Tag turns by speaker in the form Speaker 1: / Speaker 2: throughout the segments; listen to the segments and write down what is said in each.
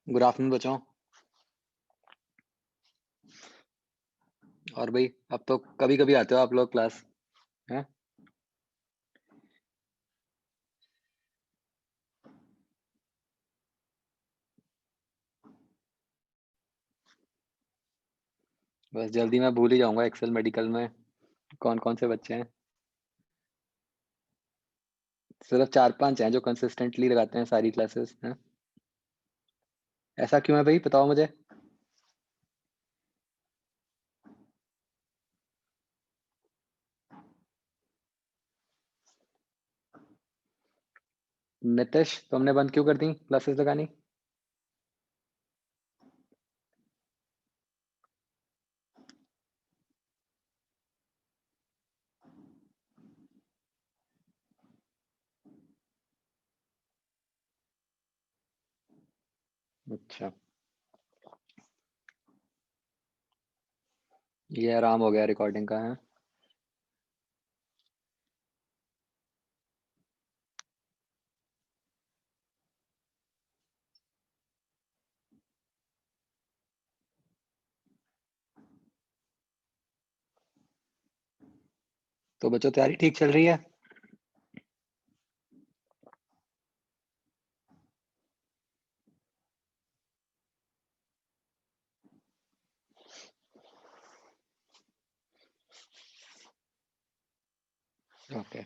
Speaker 1: Good afternoon बच्चों। और भाई अब तो कभी कभी आते हो आप लोग क्लास हैं। बस जल्दी मैं भूल ही जाऊंगा एक्सेल मेडिकल में कौन कौन से बच्चे हैं। सिर्फ 4-5 हैं जो कंसिस्टेंटली लगाते हैं सारी क्लासेस हैं। ऐसा क्यों है भाई, बताओ मुझे। नितिश, तुमने बंद क्यों कर दी क्लासेस लगानी? अच्छा, ये आराम हो गया रिकॉर्डिंग का है। तो बच्चों तैयारी ठीक चल रही है? ओके,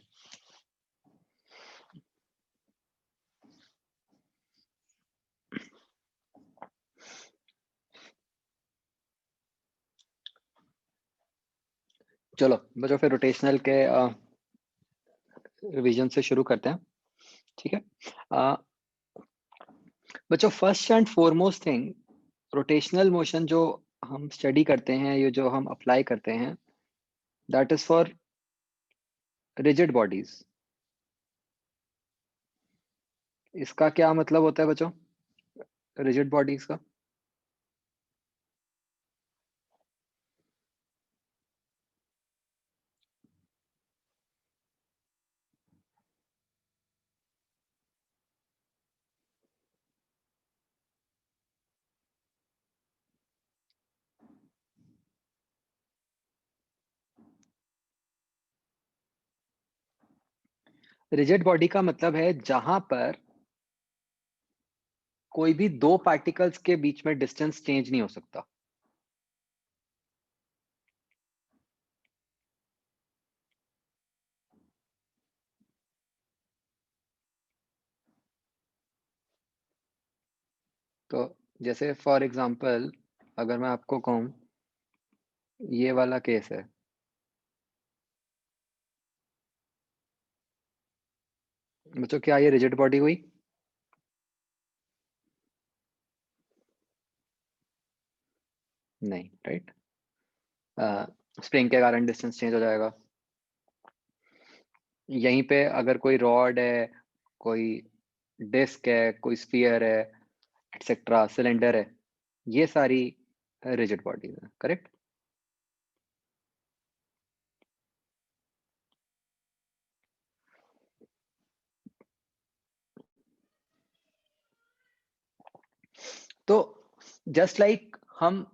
Speaker 1: चलो बच्चों फिर रोटेशनल के रिवीजन से शुरू करते हैं। ठीक है। अ, बच्चों first and foremost thing, rotational motion जो हम स्टडी करते हैं, ये जो हम अप्लाई करते हैं, that is for rigid bodies. इसका क्या मतलब होता है बच्चों, रिजिड बॉडीज का? रिजिड बॉडी का मतलब है जहां पर कोई भी दो पार्टिकल्स के बीच में डिस्टेंस चेंज नहीं हो सकता। तो जैसे फॉर एग्जांपल, अगर मैं आपको कहूं ये वाला केस है, बच्चों क्या ये रिजिड बॉडी हुई? नहीं, राइट। स्प्रिंग के कारण डिस्टेंस चेंज हो जाएगा। यहीं पे अगर कोई रॉड है, कोई डिस्क है, कोई स्फीयर है, एक्सेट्रा सिलेंडर है, ये सारी रिजिड बॉडीज है, करेक्ट। तो जस्ट लाइक हम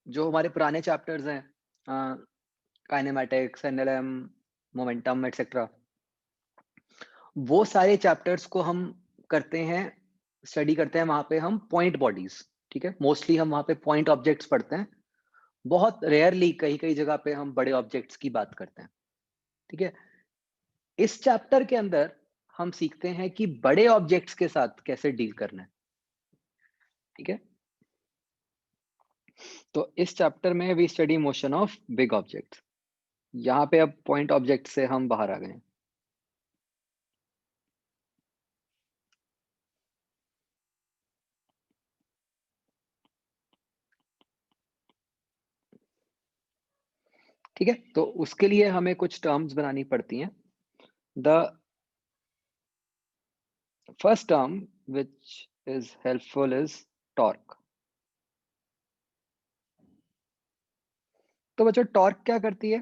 Speaker 1: जो हमारे पुराने चैप्टर्स हैं, काइनेमैटिक्स, एनएलएम, मोमेंटम एक्सेट्रा, वो सारे चैप्टर्स को हम करते हैं, स्टडी करते हैं वहां पे हम पॉइंट बॉडीज। ठीक है, मोस्टली हम वहां पे पॉइंट ऑब्जेक्ट्स पढ़ते हैं। बहुत रेयरली कहीं कहीं जगह पे हम बड़े ऑब्जेक्ट्स की बात करते हैं। ठीक है। इस चैप्टर के अंदर हम सीखते हैं कि बड़े ऑब्जेक्ट्स के साथ कैसे डील करना है। ठीक है। तो इस चैप्टर में we study motion of big objects. यहाँ पे अब पॉइंट ऑब्जेक्ट से हम बाहर आ गए हैं। ठीक है, तो उसके लिए हमें कुछ टर्म्स बनानी पड़ती हैं। The first term which is helpful is torque. तो बच्चों टॉर्क क्या करती है?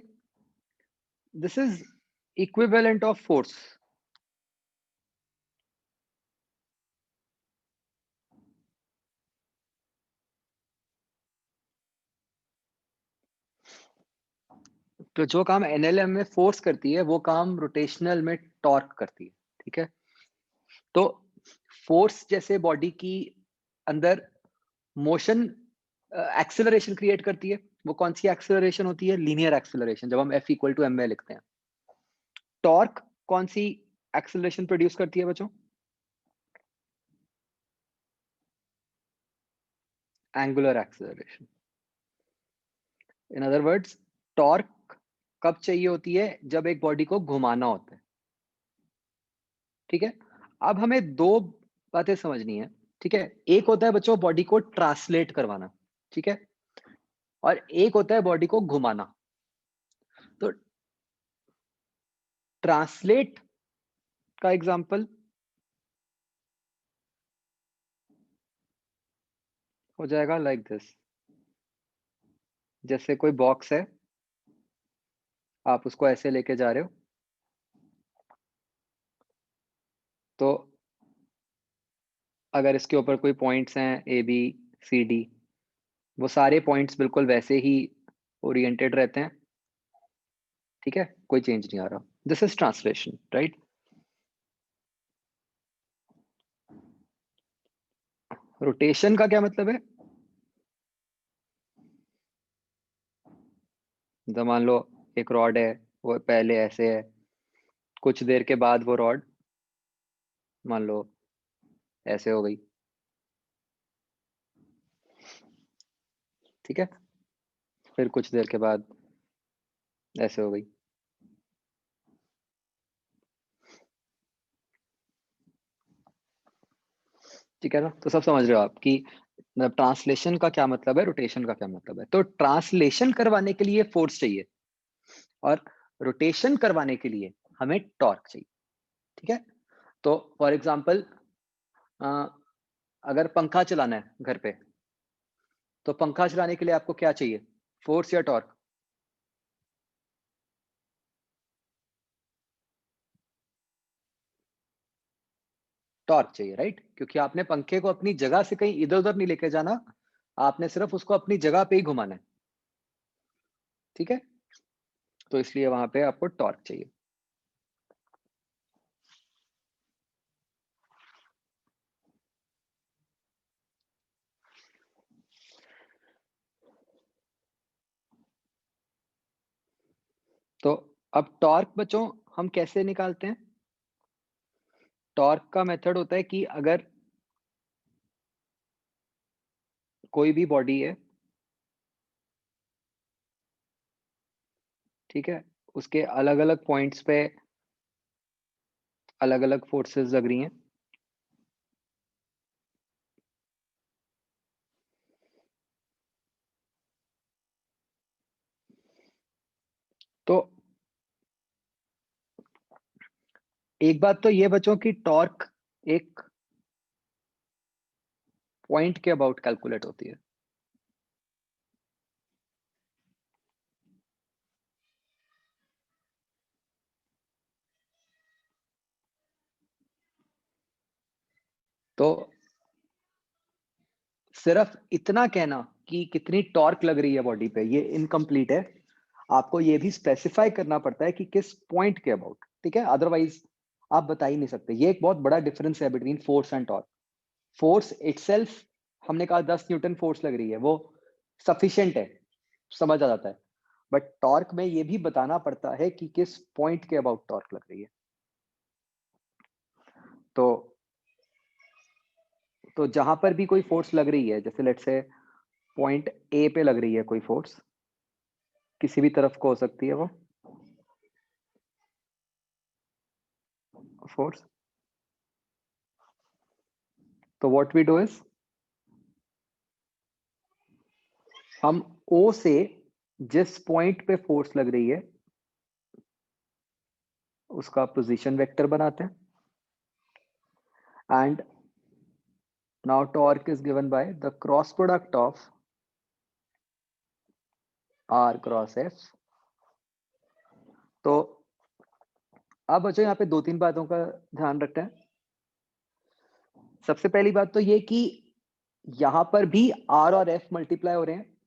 Speaker 1: This is equivalent of force. तो जो काम एनएलएम में फोर्स करती है वो काम रोटेशनल में टॉर्क करती है, ठीक है। तो फोर्स जैसे बॉडी की अंदर मोशन एक्सेलरेशन क्रिएट करती है, वो कौन सी एक्सेलरेशन होती है? लीनियर एक्सेलरेशन, जब हम F इक्वल टू एम लिखते हैं। टॉर्क कौन सी एक्सेलरेशन प्रोड्यूस करती है बच्चों? Angular acceleration. In other words, torque कब चाहिए होती है? जब एक बॉडी को घुमाना होता है, ठीक है। अब हमें दो बातें समझनी है, ठीक है। एक होता है बच्चों बॉडी को ट्रांसलेट करवाना, ठीक है, और एक होता है बॉडी को घुमाना। तो ट्रांसलेट का एग्जांपल हो जाएगा लाइक दिस। जैसे कोई बॉक्स है, आप उसको ऐसे लेके जा रहे हो, तो अगर इसके ऊपर कोई पॉइंट्स हैं ए बी सी डी, वो सारे पॉइंट्स बिल्कुल वैसे ही ओरिएंटेड रहते हैं, ठीक है, कोई चेंज नहीं आ रहा। This is translation, right. Rotation का क्या मतलब है? तो मान लो एक रॉड है, वो पहले ऐसे है, कुछ देर के बाद वो रॉड मान लो ऐसे हो गई, ठीक है, फिर कुछ देर के बाद ऐसे हो गई। ठीक है ना? तो सब समझ रहे हो आप कि ट्रांसलेशन का क्या मतलब है, रोटेशन का क्या मतलब है। तो ट्रांसलेशन करवाने के लिए फोर्स चाहिए और रोटेशन करवाने के लिए हमें टॉर्क चाहिए, ठीक है। तो फॉर एग्जांपल, अगर पंखा चलाना है घर पे, तो पंखा चलाने के लिए आपको क्या चाहिए? फोर्स या टॉर्क? टॉर्क चाहिए, राइट, क्योंकि आपने पंखे को अपनी जगह से कहीं इधर उधर नहीं लेके जाना, आपने सिर्फ उसको अपनी जगह पे ही घुमाना है, ठीक है। तो इसलिए वहां पे आपको टॉर्क चाहिए। तो अब टॉर्क बच्चों हम कैसे निकालते हैं? टॉर्क का मेथड होता है कि अगर कोई भी बॉडी है, ठीक है, उसके अलग अलग पॉइंट्स पे अलग अलग फोर्सेस लग रही हैं, तो एक बात तो ये बच्चों की टॉर्क एक पॉइंट के अबाउट कैलकुलेट होती है। तो सिर्फ इतना कहना कि कितनी टॉर्क लग रही है बॉडी पे, ये इनकम्प्लीट है। आपको ये भी स्पेसिफाई करना पड़ता है कि किस पॉइंट के अबाउट, ठीक है, अदरवाइज आप बता ही नहीं सकते। ये एक बहुत बड़ा डिफरेंस है between force and torque. Force itself, हमने कहा 10 न्यूटन फोर्स लग रही है, वो सफिशिएंट है, समझ आ जाता है। बट टॉर्क में ये भी बताना पड़ता है कि किस पॉइंट के अबाउट टॉर्क लग रही है। तो जहां पर भी कोई फोर्स लग रही है, जैसे लेट्स से पॉइंट ए पे लग रही है कोई फोर्स, किसी भी तरफ को हो सकती है वो फोर्स, तो व्हाट वी डू इज, हम ओ से जिस पॉइंट पे फोर्स लग रही है उसका पोजीशन वेक्टर बनाते हैं, and now torque is given by the cross product of R cross F. तो अब बच्चों यहाँ पे दो तीन बातों का ध्यान रखते हैं। सबसे पहली बात तो ये कि यहां पर भी आर और एफ मल्टीप्लाई हो रहे हैं,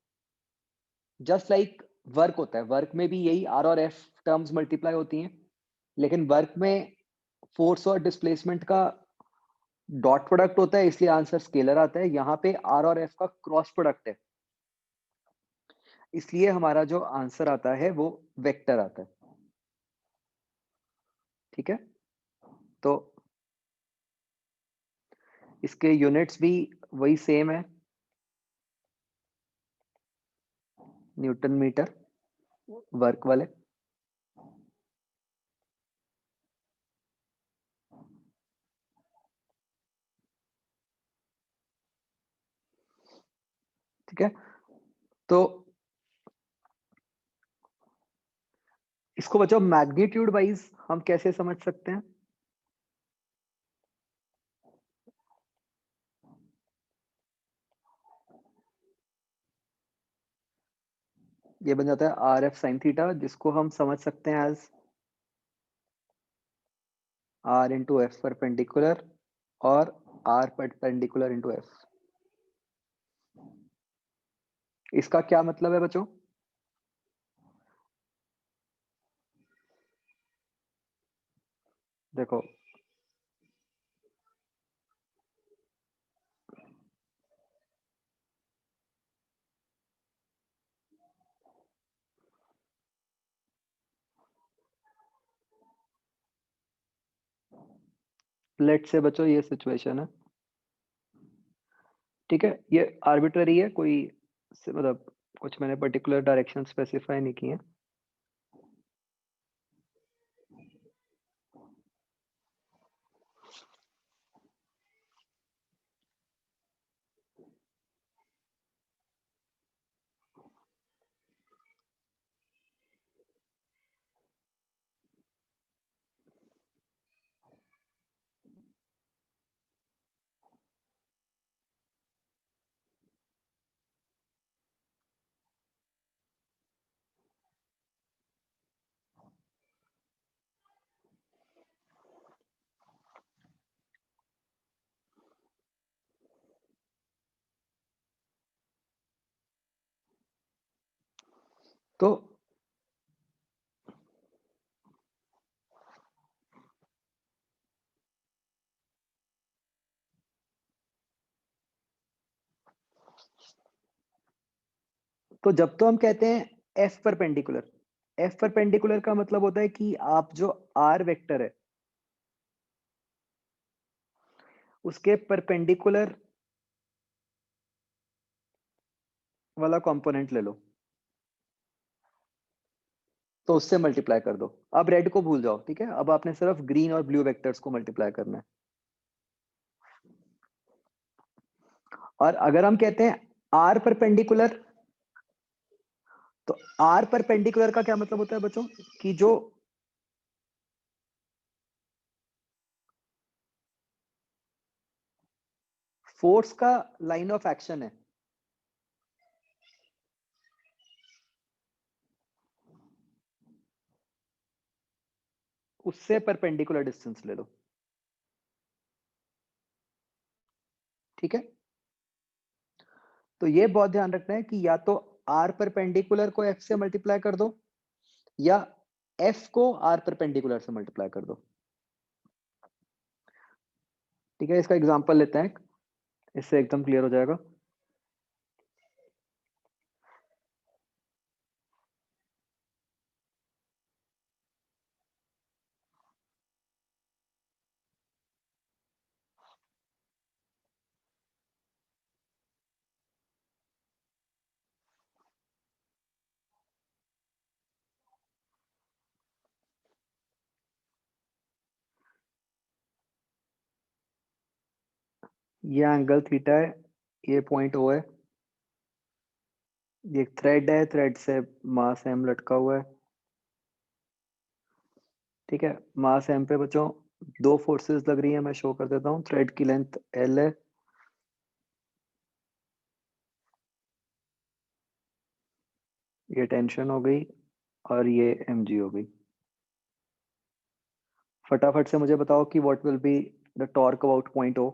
Speaker 1: जस्ट लाइक वर्क होता है, वर्क में भी यही आर और एफ टर्म्स मल्टीप्लाई होती हैं, लेकिन वर्क में फोर्स और डिस्प्लेसमेंट का डॉट प्रोडक्ट होता है, इसलिए आंसर स्केलर आता है। यहाँ पे आर और एफ का क्रॉस प्रोडक्ट है, इसलिए हमारा जो आंसर आता है वो वेक्टर आता है। ठीक है, तो इसके यूनिट्स भी वही सेम है, न्यूटन मीटर वर्क वाले। ठीक है, तो इसको बच्चों मैग्नीट्यूड वाइज हम कैसे समझ सकते हैं? ये बन जाता है आर एफ साइन थीटा, जिसको हम समझ सकते हैं as R into F perpendicular और आर परपेंडिकुलर इंटू एफ। इसका क्या मतलब है बच्चों? देखो, लेट से बच्चों ये सिचुएशन है, ठीक है, ये आर्बिट्ररी है, कोई मतलब कुछ मैंने पर्टिकुलर डायरेक्शन स्पेसिफाई नहीं किए। तो जब तो हम कहते हैं एफ परपेंडिकुलर, एफ परपेंडिकुलर का मतलब होता है कि आप जो आर वेक्टर है उसके परपेंडिकुलर वाला कंपोनेंट ले लो, तो उससे मल्टीप्लाई कर दो। अब रेड को भूल जाओ, ठीक है, अब आपने सिर्फ ग्रीन और ब्लू वेक्टर्स को मल्टीप्लाई करना है। और अगर हम कहते हैं आर परपेंडिकुलर, तो आर परपेंडिकुलर का क्या मतलब होता है बच्चों? कि जो फोर्स का लाइन ऑफ एक्शन है उससे परपेंडिकुलर डिस्टेंस ले लो। ठीक है, तो ये बहुत ध्यान रखना है कि या तो आर परपेंडिकुलर को एफ से मल्टीप्लाई कर दो, या एफ को आर परपेंडिकुलर से मल्टीप्लाई कर दो। ठीक है, इसका एग्जांपल लेते हैं, इससे एकदम क्लियर हो जाएगा। ये एंगल थीटा है, ये पॉइंट ओ है, ये एक थ्रेड है, थ्रेड से मास एम लटका हुआ है। ठीक है, मास एम पे बच्चों दो फोर्सेस लग रही है, मैं शो कर देता हूँ। थ्रेड की लेंथ एल है, ये टेंशन हो गई, और ये एम जी हो गई। फटाफट से मुझे बताओ कि what will be the torque about point O.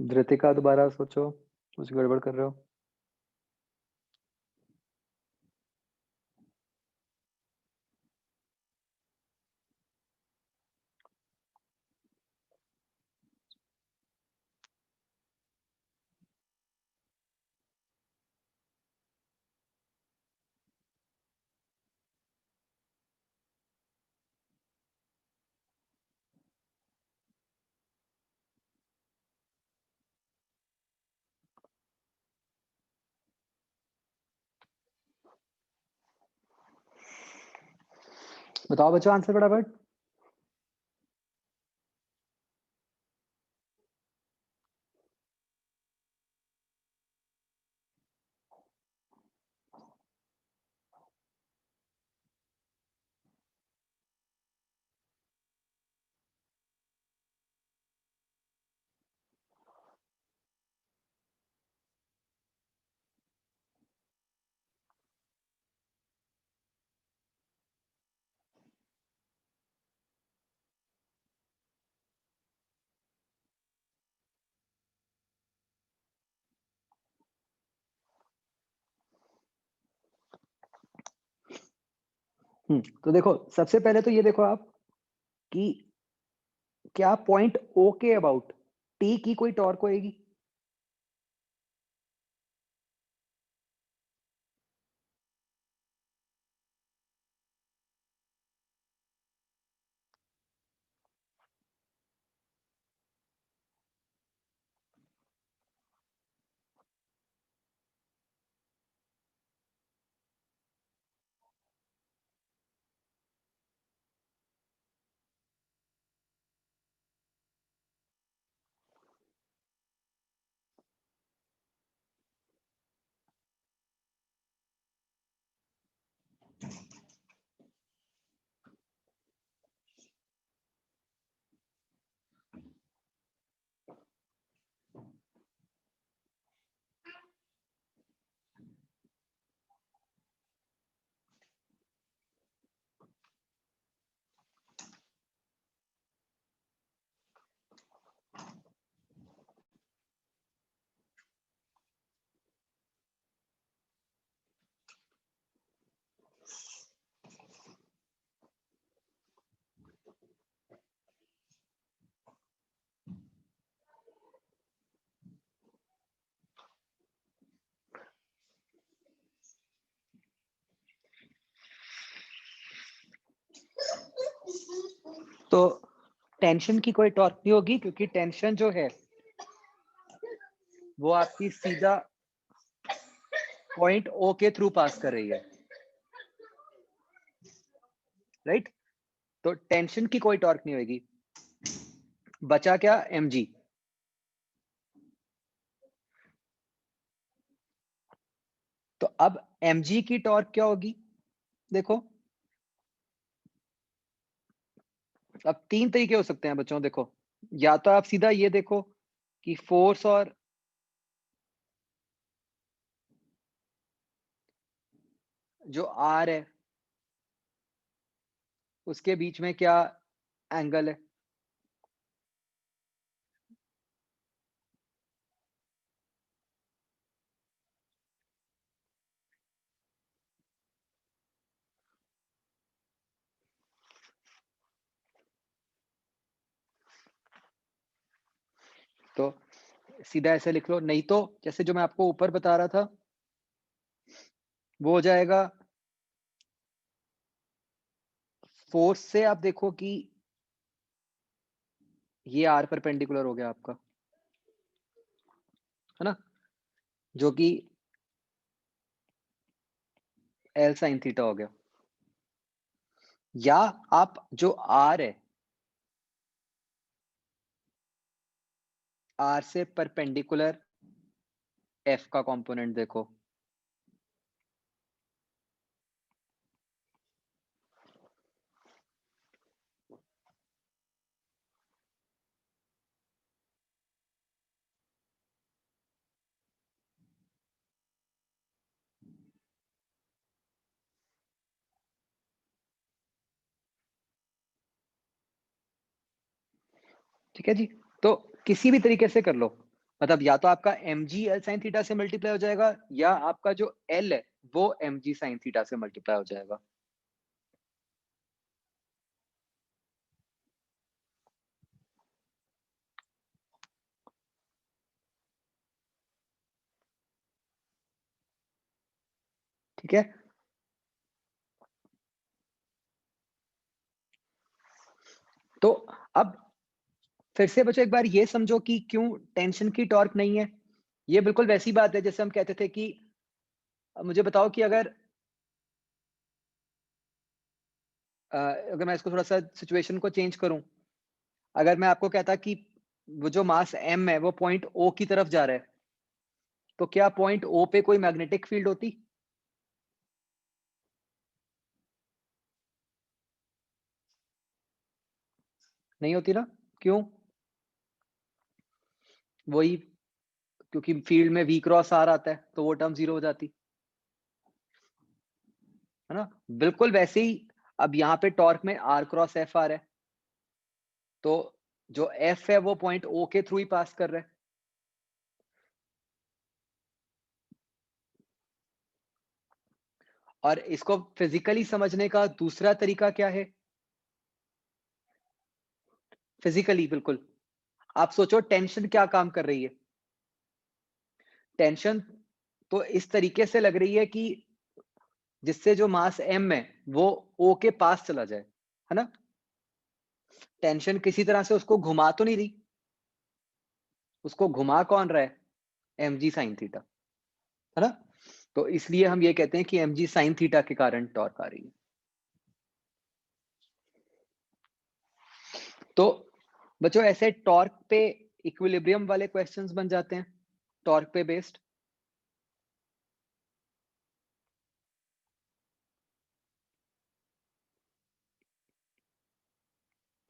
Speaker 1: Dhritika दोबारा सोचो, कुछ गड़बड़ कर रहे हो। बताओ बच्चों आंसर फटाफट। तो देखो सबसे पहले तो ये देखो आप कि क्या पॉइंट ओ के अबाउट टी की कोई टॉर्क होएगी? तो टेंशन की कोई टॉर्क नहीं होगी, क्योंकि टेंशन जो है वो आपकी सीधा पॉइंट ओ के थ्रू पास कर रही है, राइट? तो टेंशन की कोई टॉर्क नहीं होगी। बचा क्या? mg। तो अब mg की टॉर्क क्या होगी? देखो अब तीन तरीके हो सकते हैं बच्चों। देखो, या तो आप सीधा ये देखो कि फोर्स और जो आर है उसके बीच में क्या एंगल है। तो सीधा ऐसे लिख लो, नहीं तो जैसे जो मैं आपको ऊपर बता रहा था वो हो जाएगा फोर्स से। आप देखो कि ये आर परपेंडिकुलर हो गया आपका, है ना, जो कि एल साइन थीटा हो गया। या आप जो आर है, आर से परपेंडिकुलर एफ का कंपोनेंट देखो। ठीक है जी। तो किसी भी तरीके से कर लो, मतलब या तो आपका mg l sin थीटा से मल्टीप्लाई हो जाएगा, या आपका जो l है वो mg sin थीटा से मल्टीप्लाई हो जाएगा। ठीक है, तो अब फिर से बच्चों एक बार ये समझो कि क्यों टेंशन की टॉर्क नहीं है। ये बिल्कुल वैसी बात है जैसे हम कहते थे कि मुझे बताओ कि अगर मैं इसको थोड़ा-सा सिचुएशन को चेंज करूँ, अगर मैं आपको कहता कि वो जो मास m है वो पॉइंट O की तरफ जा रहा है, तो क्या पॉइंट O पे कोई मैग्नेटिक फील्ड होती? नहीं होती ना? क्यों? वही, क्योंकि फील्ड में v क्रॉस r आता है, तो वो टर्म 0 हो जाती, है ना? बिल्कुल वैसे ही अब यहाँ पे टॉर्क में r क्रॉस f आ रहा है, तो जो f है वो पॉइंट O के थ्रू ही पास कर रहा है। और इसको फिजिकली समझने का दूसरा तरीका क्या है? फिजिकली बिल्कुल। आप सोचो टेंशन क्या काम कर रही है? टेंशन तो इस तरीके से लग रही है कि जिससे जो मास m है वो O के पास चला जाए, है ना? टेंशन किसी तरह से उसको घुमा तो नहीं रही, उसको घुमा कौन रहा है? mg sin थीटा, है ना? तो इसलिए हम ये कहते हैं कि mg sin थीटा के कारण टॉर्क आ रही है। तो बच्चों ऐसे टॉर्क पे इक्विलिब्रियम वाले क्वेश्चंस बन जाते हैं, टॉर्क पे बेस्ड।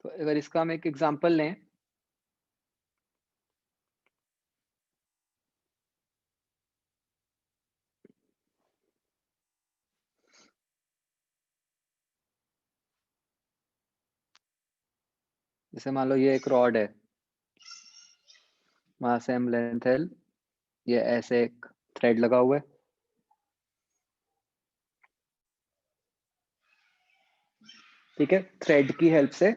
Speaker 1: तो अगर इसका हम एक एग्जांपल लें, जैसे मान लो ये एक रॉड है, मास m लेंथ l, ये ऐसे एक थ्रेड लगा हुआ है, ठीक है? थ्रेड की हेल्प से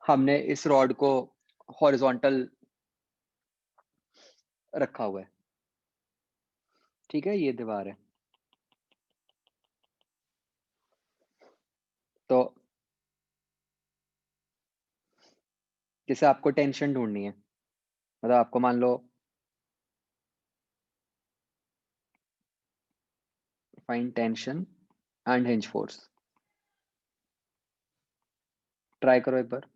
Speaker 1: हमने इस रॉड को हॉरिजॉन्टल रखा हुआ है, ठीक है? ये दीवार है। तो जैसे आपको टेंशन ढूंढनी है, मतलब आपको मान लो find tension and hinge force, try करो एक बार।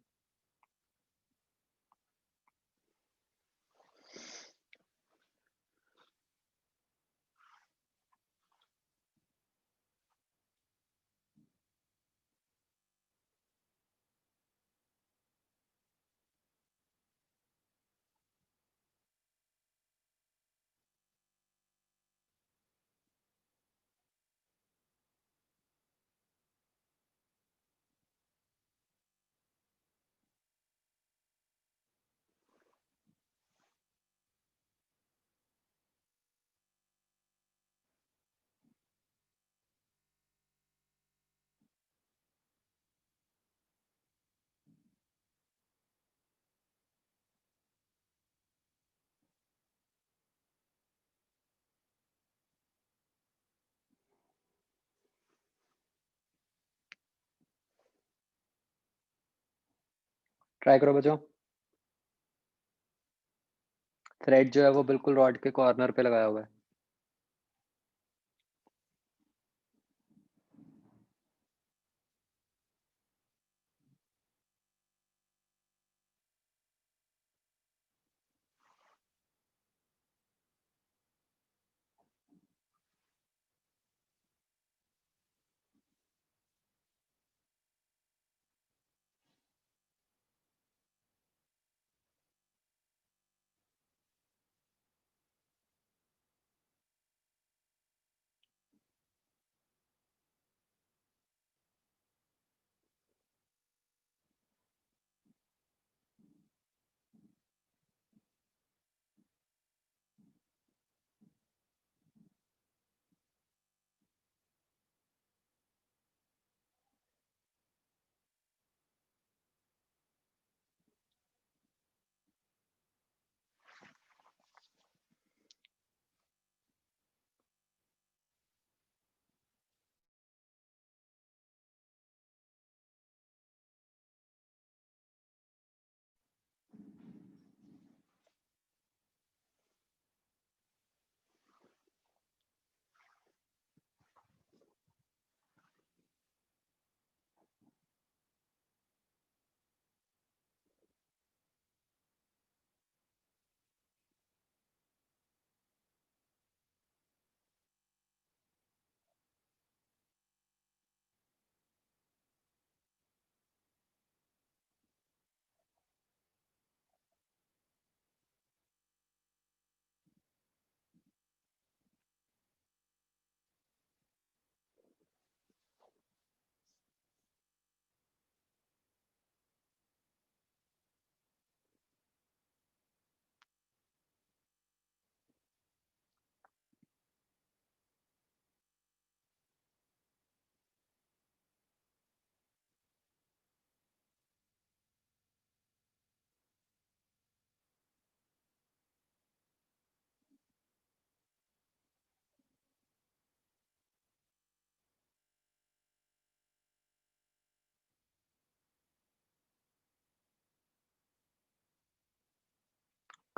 Speaker 1: ट्राई करो बच्चों। थ्रेड जो है वो बिल्कुल रॉड के कॉर्नर पे लगाया हुआ है।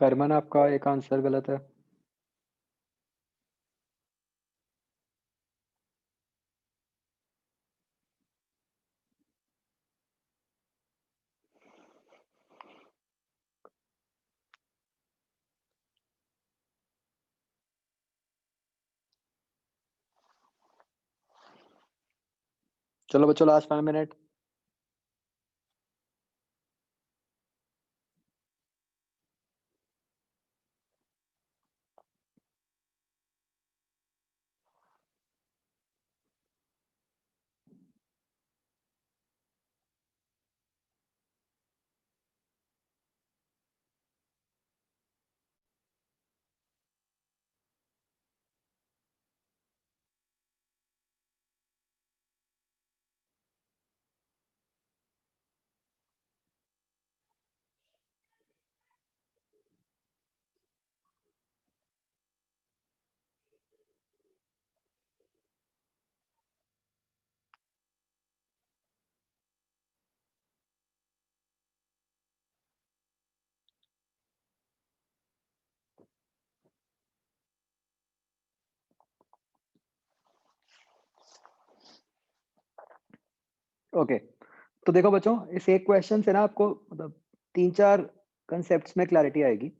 Speaker 1: कर्मन आपका एक आंसर गलत है। चलो बच्चों, लास्ट 5 मिनट। ओके, तो देखो बच्चों, इस एक क्वेश्चन से ना आपको मतलब 3-4 कंसेप्ट्स में क्लैरिटी आएगी।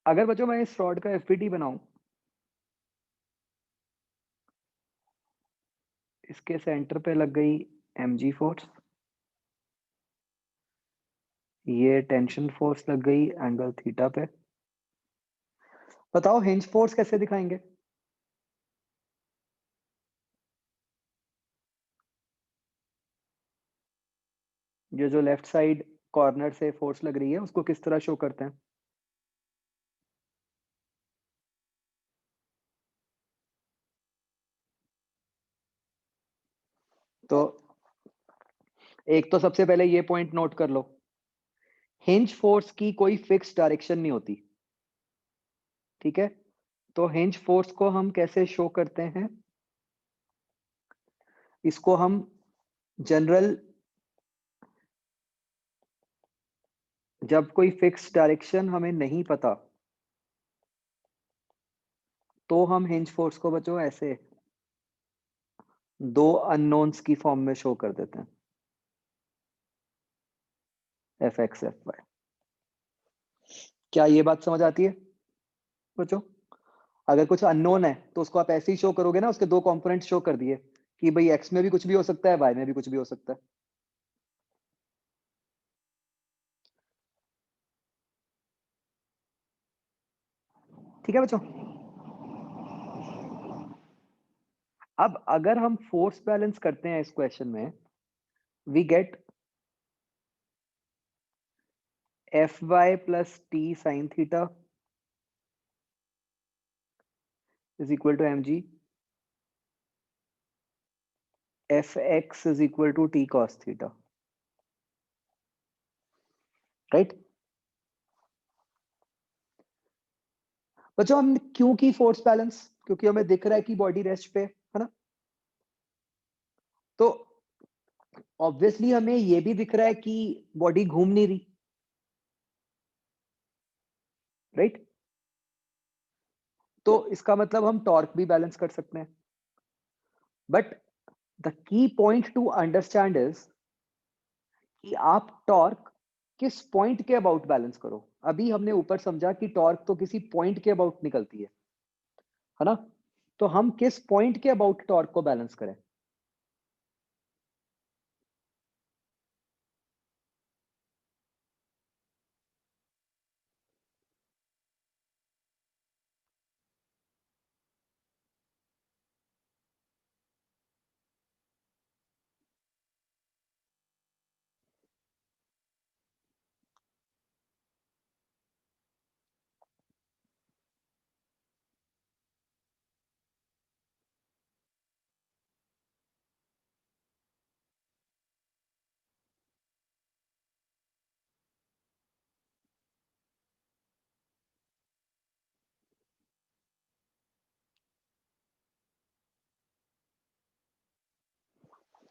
Speaker 1: अगर बच्चों मैं इस रॉड का एफपीटी बनाऊं, इसके सेंटर पे लग गई mg फोर्स, ये टेंशन फोर्स लग गई एंगल थीटा पे। बताओ हिंज फोर्स कैसे दिखाएंगे? ये जो लेफ्ट साइड कॉर्नर से फोर्स लग रही है उसको किस तरह शो करते हैं? तो एक तो सबसे पहले ये पॉइंट नोट कर लो, हिंज फोर्स की कोई फिक्स डायरेक्शन नहीं होती। ठीक है, तो हिंज फोर्स को हम कैसे शो करते हैं? इसको हम जनरल, जब कोई फिक्स डायरेक्शन हमें नहीं पता तो हम हिंज फोर्स को बच्चों ऐसे दो अननोन्स की फॉर्म में शो कर देते हैं, एफ एक्स एफ वाई। क्या ये बात समझ आती है बच्चों? अगर कुछ अननोन है तो उसको आप ऐसे ही शो करोगे ना, उसके दो कंपोनेंट शो कर दिए कि भाई एक्स में भी कुछ भी हो सकता है, वाई में भी कुछ भी हो सकता है। ठीक है बच्चों, अब अगर हम फोर्स बैलेंस करते हैं इस क्वेश्चन में, we get F Y plus T sine theta is equal to M G, F X is equal to T cos theta. Right बच्चों, हम क्यों की फोर्स बैलेंस? क्योंकि हमें दिख रहा है कि बॉडी रेस्ट पे है ना, तो ऑब्वियसली हमें ये भी दिख रहा है कि बॉडी घूम नहीं रही। राइट, तो इसका मतलब हम टॉर्क भी बैलेंस कर सकते हैं। But the key point two understand is कि आप टॉर्क किस पॉइंट के अबाउट बैलेंस करो। अभी हमने ऊपर समझा कि टॉर्क तो किसी पॉइंट के अबाउट निकलती है ना, तो हम किस पॉइंट के अबाउट टॉर्क को बैलेंस करें?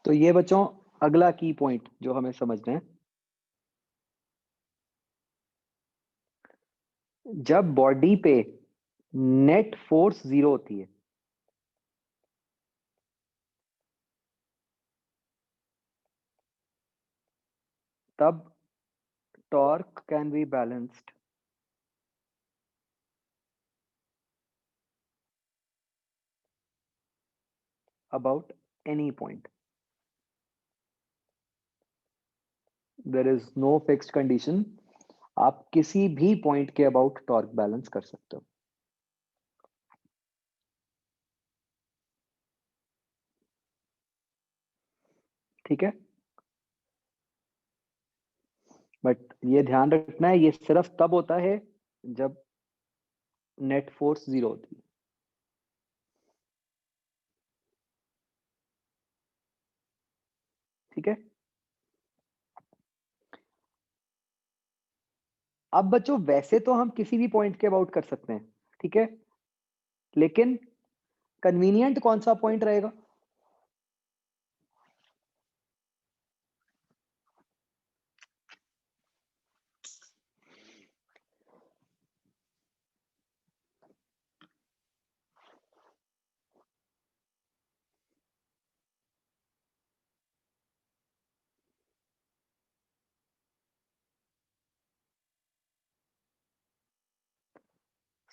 Speaker 1: तो ये बच्चों अगला की पॉइंट जो हमें समझना है, जब बॉडी पे नेट फोर्स 0 होती है, तब torque can be balanced about any point. There is no fixed condition. आप किसी भी पॉइंट के अबाउट टॉर्क बैलेंस कर सकते हो। ठीक है, बट ये ध्यान रखना है, ये सिर्फ तब होता है जब नेट फोर्स 0 होती है। ठीक है, अब बच्चों वैसे तो हम किसी भी पॉइंट के अबाउट कर सकते हैं, ठीक है, लेकिन कन्वीनियंट कौन सा पॉइंट रहेगा?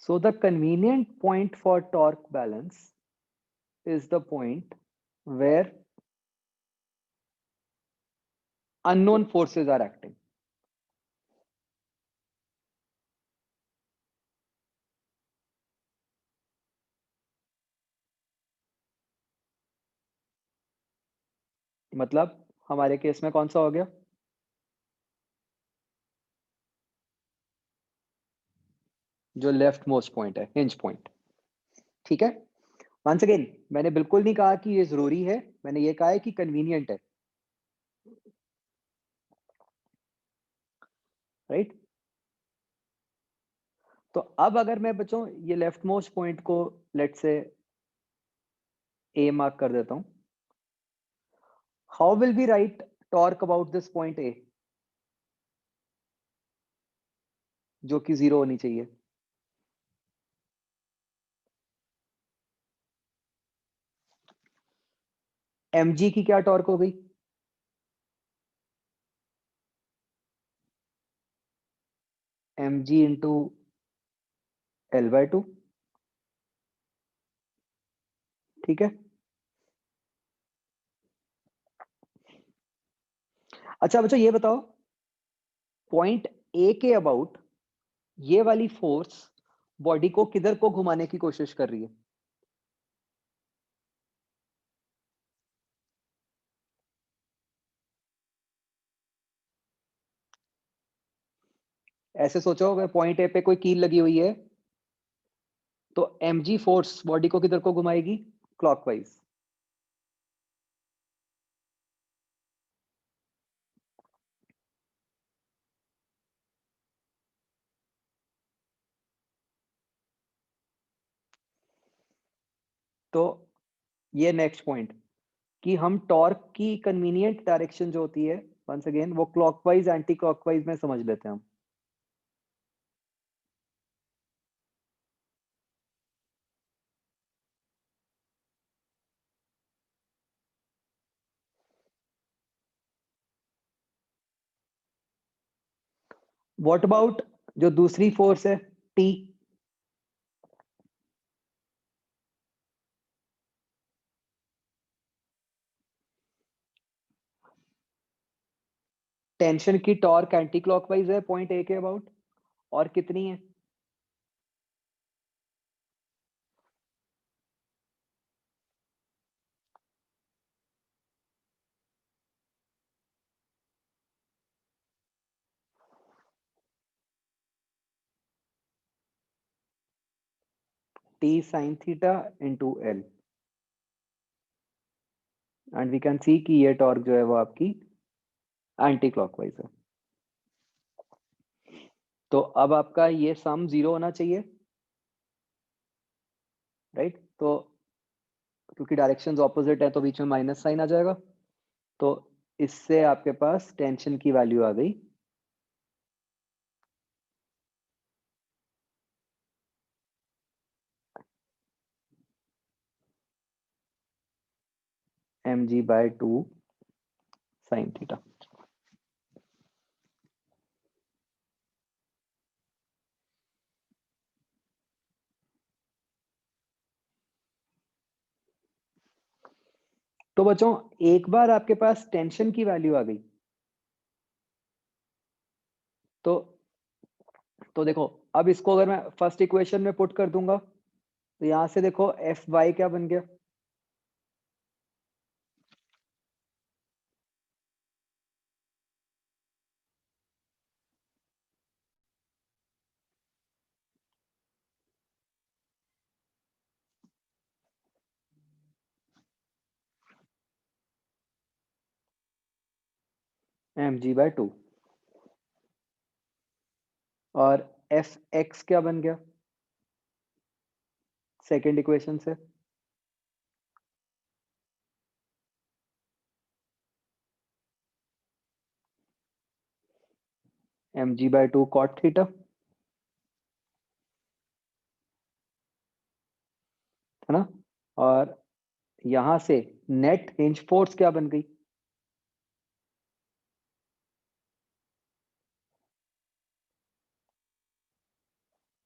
Speaker 1: So the convenient point for torque balance is the point where unknown forces are acting. मतलब हमारे केस में कौन सा हो गया? जो लेफ्ट मोस्ट पॉइंट है, हिंज पॉइंट। ठीक है, वंस अगेन मैंने बिल्कुल नहीं कहा कि ये जरूरी है, मैंने ये कहा है कि कन्वीनियंट है, राइट? तो अब अगर मैं बच्चों ये लेफ्ट मोस्ट पॉइंट को लेट से ए मार्क कर देता हूं, how will be right torque about this point A, जो कि 0 होनी चाहिए? mg की क्या टॉर्क हो गई? mg into L/2। ठीक है, अच्छा बच्चों ये बताओ, पॉइंट ए के अबाउट ये वाली फोर्स बॉडी को किधर को घुमाने की कोशिश कर रही है? ऐसे सोचो, अगर पॉइंट ए पे कोई कील लगी हुई है तो mg फोर्स बॉडी को किधर को घुमाएगी? क्लॉकवाइज। तो ये नेक्स्ट पॉइंट कि हम टॉर्क की कन्वीनियंट डायरेक्शन जो होती है, वंस अगेन वो क्लॉकवाइज एंटी क्लॉकवाइज में समझ लेते हैं हम। व्हाट अबाउट जो दूसरी फोर्स है टी? टेंशन की टॉर्क एंटी क्लॉकवाइज है पॉइंट ए के अबाउट, और कितनी है? T sine theta into L, and we can see कि ये टॉर्क जो है वो आपकी एंटी क्लॉकवाइज है। तो अब आपका ये सम 0 होना चाहिए, राइट? तो क्योंकि डायरेक्शंस ऑपोजिट है तो बीच में माइनस साइन आ जाएगा, तो इससे आपके पास टेंशन की वैल्यू आ गई mg/2 sin थीटा। तो बच्चों एक बार आपके पास टेंशन की वैल्यू आ गई तो देखो, अब इसको अगर मैं फर्स्ट इक्वेशन में पुट कर दूंगा तो यहां से देखो एफ वाई क्या बन गया, mg/2 और एफ एक्स क्या बन गया सेकेंड इक्वेशन से, mg/2 cot थीटा, है ना। और यहां से नेट हिंज फोर्स क्या बन गई,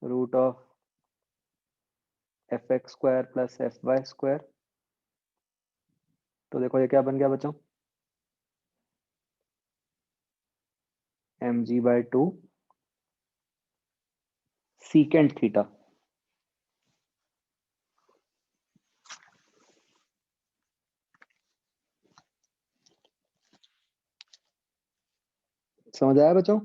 Speaker 1: root of F X square plus F Y square. तो देखो ये क्या बन गया बच्चों, mg/2 सीकेंट थीटा। समझ आया बच्चों?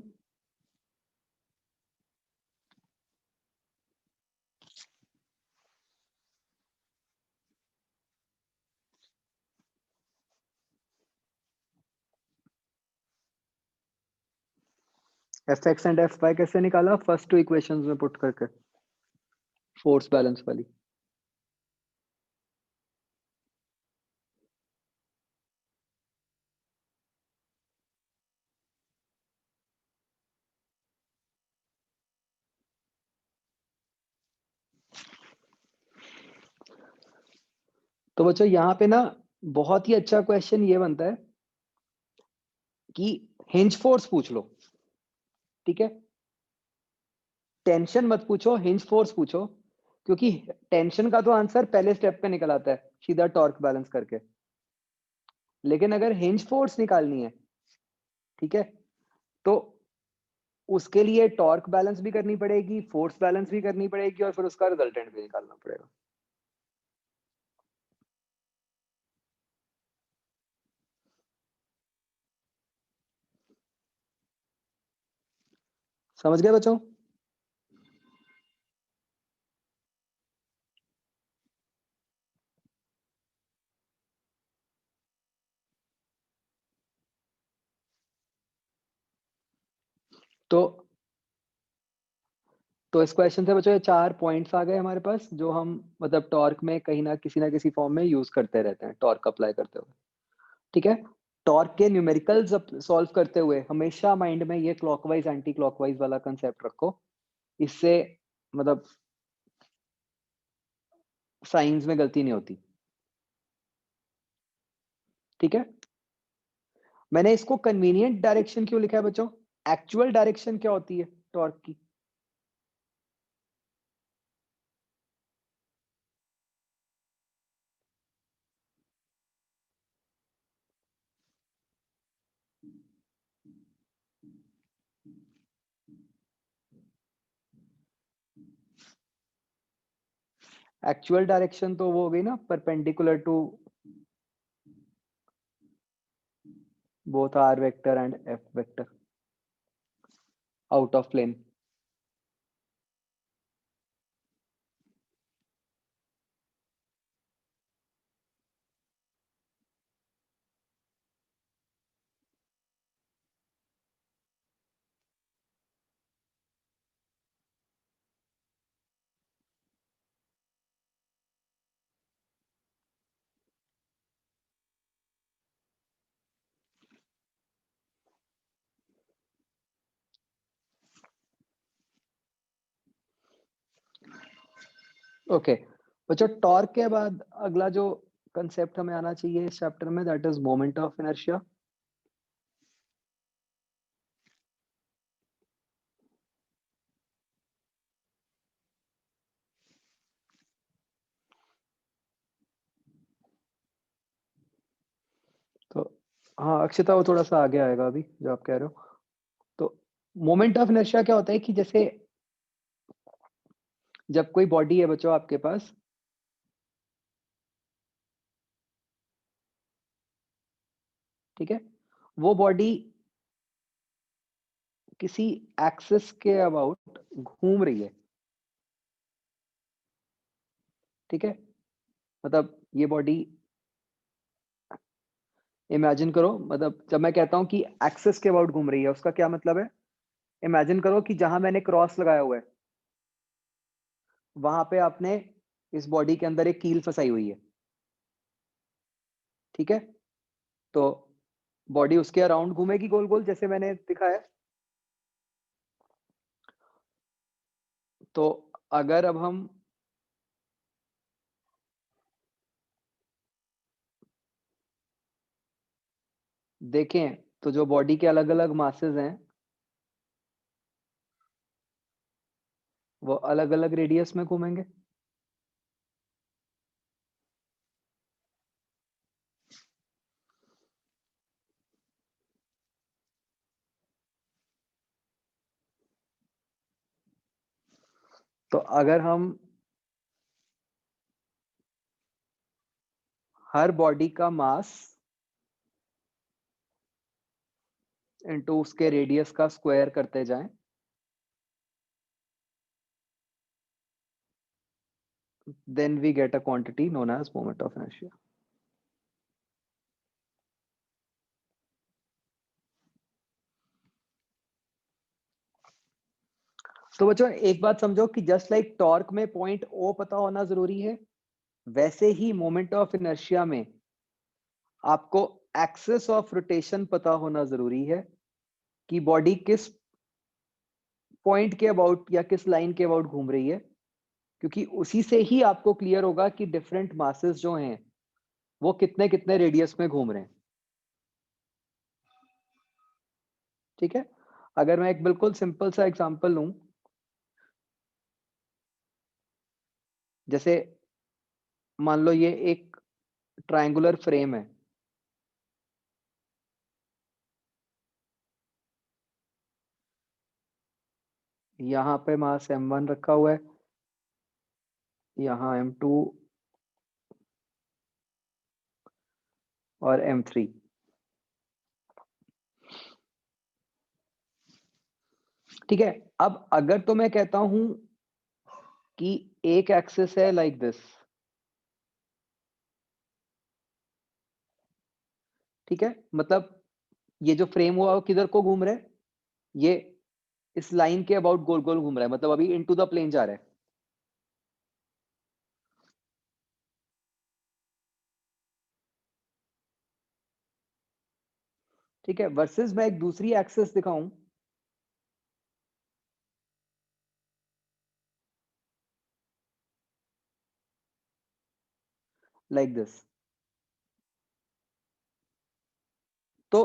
Speaker 1: F X and F Y कैसे निकाला, फर्स्ट टू इक्वेशंस में पुट करके, फोर्स बैलेंस वाली। तो बच्चों यहाँ पे ना बहुत ही अच्छा क्वेश्चन ये बनता है कि हिंज फोर्स पूछ लो, ठीक है, टेंशन मत पूछो, हिंज फोर्स पूछो, क्योंकि टेंशन का तो आंसर पहले स्टेप पे निकल आता है सीधा टॉर्क बैलेंस करके। लेकिन अगर हिंज फोर्स निकालनी है, ठीक है, तो उसके लिए टॉर्क बैलेंस भी करनी पड़ेगी, फोर्स बैलेंस भी करनी पड़ेगी, और फिर उसका रिजल्टेंट भी निकालना पड़ेगा। समझ गए बच्चों? तो इस क्वेश्चन से बच्चों ये 4 पॉइंट्स आ गए हमारे पास, जो हम मतलब टॉर्क में कहीं ना किसी फॉर्म में यूज करते रहते हैं टॉर्क अप्लाई करते हुए, ठीक है। टॉर्क के न्यूमेरिकल्स सॉल्व करते हुए हमेशा माइंड में ये क्लॉकवाइज एंटी क्लॉकवाइज वाला कंसेप्ट रखो, इससे मतलब साइंस में गलती नहीं होती, ठीक है। मैंने इसको कन्वीनियंट डायरेक्शन क्यों लिखा है बच्चों, एक्चुअल डायरेक्शन क्या होती है टॉर्क की, एक्चुअल डायरेक्शन तो वो हो गई ना perpendicular to both R vector and F vector out of plane. Okay बच्चों, टॉर्क के बाद अगला जो कंसेप्ट हमें आना चाहिए इस चैप्टर में, that is moment of inertia. तो हाँ अक्षिता, वो थोड़ा सा आगे आएगा अभी जो आप कह रहे हो। तो मोमेंट ऑफ इनर्शिया क्या होता है कि जैसे जब कोई बॉडी है बच्चों आपके पास, ठीक है, वो बॉडी किसी एक्सिस के अबाउट घूम रही है, ठीक है, मतलब ये बॉडी, इमेजिन करो, मतलब जब मैं कहता हूं कि एक्सिस के अबाउट घूम रही है, उसका क्या मतलब है? इमेजिन करो कि जहां मैंने क्रॉस लगाया हुआ है वहां पे आपने इस बॉडी के अंदर एक कील फंसाई हुई है, ठीक है, तो बॉडी उसके अराउंड घूमेगी गोल गोल जैसे मैंने दिखाया। तो अगर अब हम देखें तो जो बॉडी के अलग अलग मासेस हैं वो अलग अलग रेडियस में घूमेंगे। तो अगर हम हर बॉडी का मास इनटू उसके रेडियस का स्क्वायर करते जाएं, then we get a quantity known as moment of inertia. तो बच्चों एक बात समझो कि जस्ट लाइक टॉर्क में पॉइंट ओ पता होना जरूरी है, वैसे ही मोमेंट ऑफ इनर्शिया में आपको एक्सिस ऑफ रोटेशन पता होना जरूरी है कि बॉडी किस पॉइंट के अबाउट या किस लाइन के अबाउट घूम रही है, क्योंकि उसी से ही आपको क्लियर होगा कि डिफरेंट मासेस जो हैं वो कितने कितने रेडियस में घूम रहे हैं, ठीक है। अगर मैं एक बिल्कुल सिंपल सा एग्जांपल लूं, जैसे मान लो ये एक ट्रायंगुलर फ्रेम है, यहाँ पे मास m1 रखा हुआ है, यहाँ m2 और m3, ठीक है। अब अगर तो मैं कहता हूं कि एक एक्सिस है लाइक दिस, ठीक है, मतलब ये जो फ्रेम हुआ वो किधर को घूम रहा है, ये इस लाइन के अबाउट गोल गोल घूम रहा है, मतलब अभी इनटू द प्लेन जा रहा है, ठीक है। वर्सेस मैं एक दूसरी एक्सिस दिखाऊं लाइक दिस, तो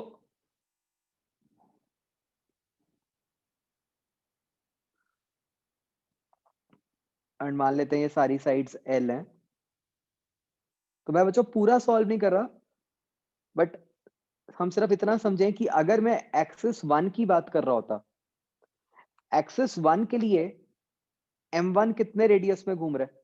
Speaker 1: एंड मान लेते हैं ये सारी साइड्स L हैं। तो मैं बच्चों पूरा सॉल्व नहीं कर रहा, बट हम सिर्फ इतना समझें कि अगर मैं एक्सिस 1 की बात कर रहा होता, एक्सिस 1 के लिए m1 कितने रेडियस में घूम रहा है?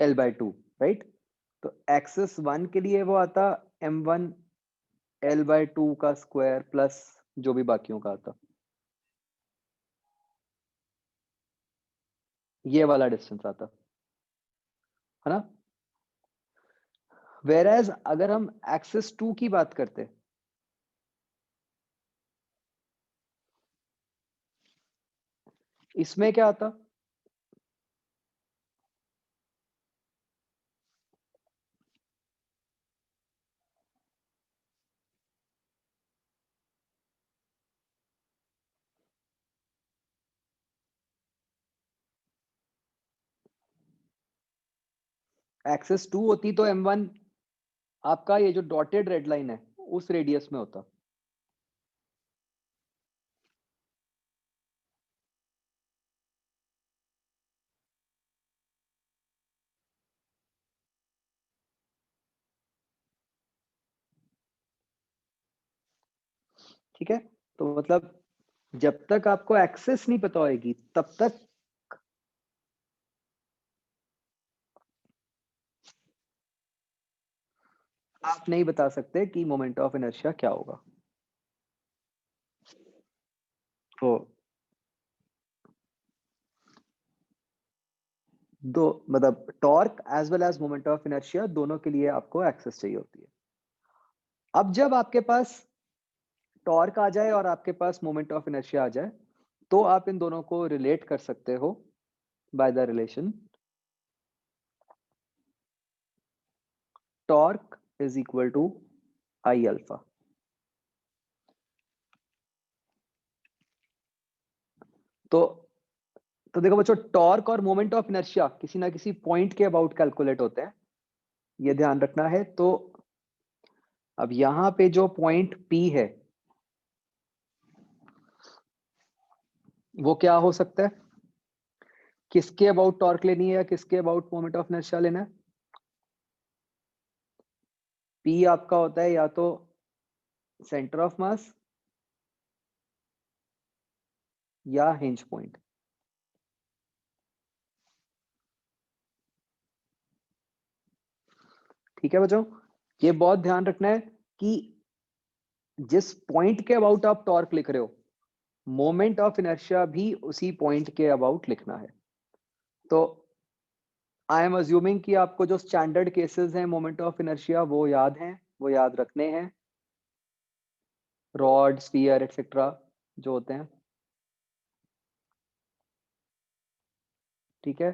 Speaker 1: L/2, right. तो एक्सिस 1 के लिए वो आता m1 L/2 का स्क्वायर प्लस जो भी बाकियों का आता, ये वाला डिस्टेंस आता, है ना। वेयर एज अगर हम एक्सिस 2 की बात करते, इसमें क्या आता, एक्सिस 2 होती तो m1 आपका ये जो डॉटेड रेड लाइन है उस रेडियस में होता। ठीक है, तो मतलब जब तक आपको एक्सेस नहीं पता होगी तब तक आप नहीं बता सकते कि मोमेंट ऑफ इनर्शिया क्या होगा। तो दो मतलब torque as well as moment of inertia दोनों के लिए आपको एक्सेस चाहिए होती है। अब जब आपके पास टॉर्क आ जाए और आपके पास मोमेंट ऑफ इनर्शिया आ जाए तो आप इन दोनों को रिलेट कर सकते हो by the relation torque is equal to I alpha. तो देखो बच्चों, टॉर्क और मोमेंट ऑफ इनर्शिया किसी ना किसी पॉइंट के अबाउट कैलकुलेट होते हैं, ये ध्यान रखना है। तो अब यहां पे जो पॉइंट P है वो क्या हो सकता है, किसके अबाउट टॉर्क लेनी है या किसके अबाउट मोमेंट ऑफ इनर्शिया लेना है? P आपका होता है या तो सेंटर ऑफ मास या हिंज पॉइंट। ठीक है बच्चों, ये बहुत ध्यान रखना है कि जिस पॉइंट के अबाउट आप टॉर्क लिख रहे हो मोमेंट ऑफ इनर्शिया भी उसी पॉइंट के अबाउट लिखना है। तो आई एम अज्यूमिंग कि आपको जो स्टैंडर्ड केसेस हैं मोमेंट ऑफ इनर्शिया वो याद हैं, वो याद रखने हैं, रॉड स्फीयर एक्सेट्रा जो होते हैं। ठीक है,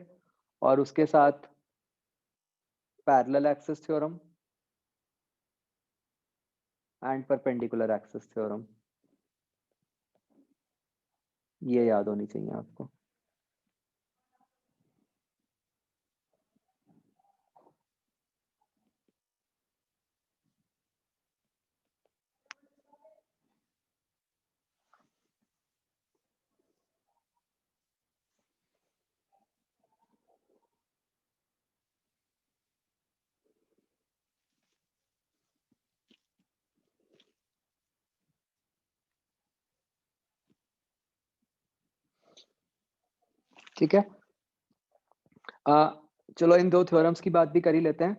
Speaker 1: और उसके साथ parallel axis theorem and perpendicular axis theorem, ये याद होनी चाहिए आपको। ठीक है, चलो इन दो थ्योरम्स की बात भी कर ही लेते हैं,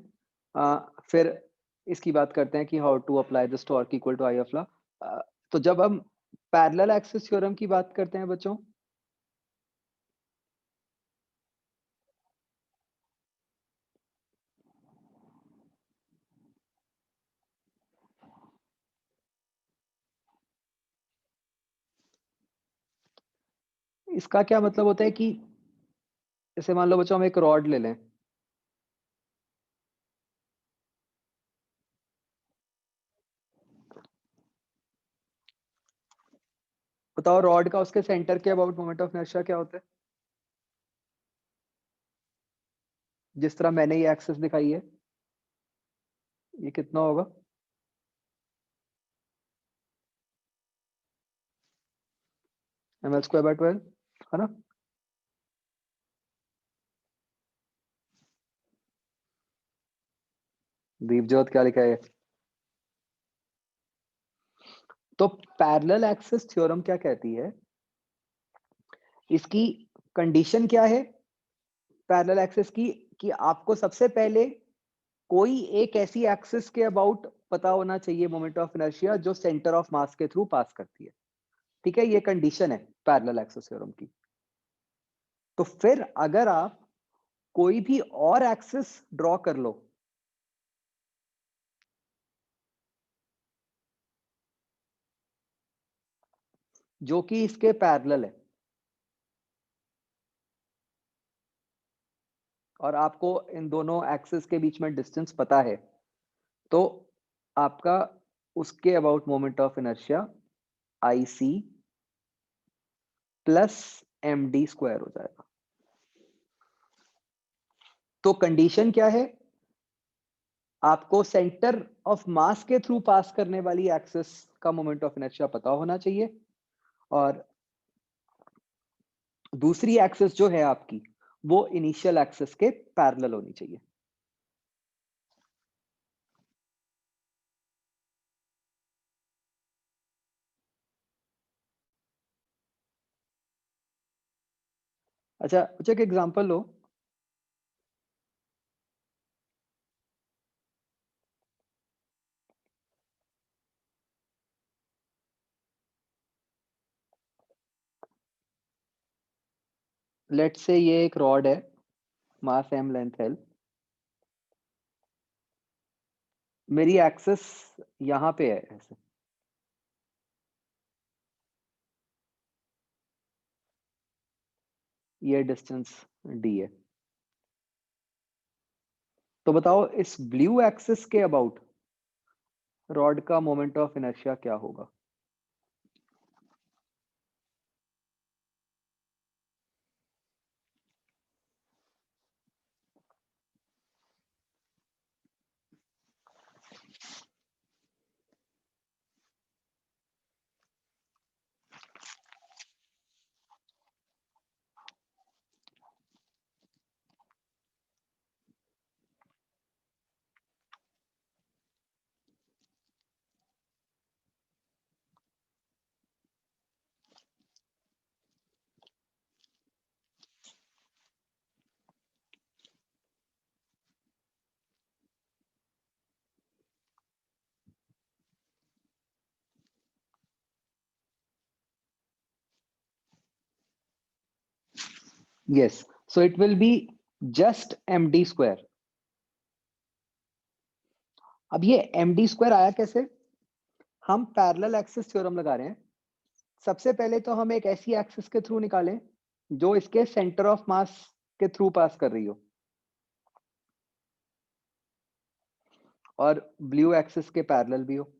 Speaker 1: फिर इसकी बात करते हैं कि how to apply this torque equal to I of law. तो जब हम पैरेलल एक्सिस थ्योरम की बात करते हैं बच्चों, इसका क्या मतलब होता है कि जैसे मान लो बच्चों हम एक रॉड ले लें, बताओ रॉड का उसके सेंटर के अबाउट मोमेंट ऑफ इनर्शिया क्या होता है? जिस तरह मैंने ये एक्सिस दिखाई है, ये कितना होगा? ml²/12, है ना? दीपजोत क्या लिखा है? तो पैरेलल एक्सिस थ्योरम क्या कहती है, इसकी कंडीशन क्या है पैरेलल एक्सिस की, कि आपको सबसे पहले कोई एक ऐसी एक्सिस के अबाउट पता होना चाहिए मोमेंट ऑफ इनर्शिया जो सेंटर ऑफ मास के थ्रू पास करती है। ठीक है, ये कंडीशन है पैरेलल एक्सिस थ्योरम की। तो फिर अगर आप कोई भी और एक्सिस ड्रॉ कर लो जो कि इसके पैरेलल है और आपको इन दोनों एक्सिस के बीच में डिस्टेंस पता है, तो आपका उसके about moment of inertia I C plus md² हो जाएगा। तो कंडीशन क्या है आपको सेंटर ऑफ मास के थ्रू पास करने वाली एक्सिस का मोमेंट ऑफ इनर्शिया पता होना चाहिए, और दूसरी एक्सिस जो है आपकी, वो इनिशियल एक्सिस के पैरेलल होनी चाहिए। अच्छा, एक एग्जांपल लो। लेट्स से ये एक रॉड है, मास m, लेंथ l। मेरी एक्सिस यहाँ पे है ऐसे, ये डिस्टेंस d है। तो बताओ इस ब्लू एक्सिस के अबाउट रॉड का मोमेंट ऑफ इनर्शिया क्या होगा? Yes, so it will be just md square. अब ये md स्क्वायर आया कैसे? हम पैरेलल एक्सिस थ्योरम लगा रहे हैं। सबसे पहले तो हम एक ऐसी एक्सिस के थ्रू निकालें जो इसके सेंटर ऑफ मास के थ्रू पास कर रही हो, और ब्लू एक्सिस के पैरेलल भी हो।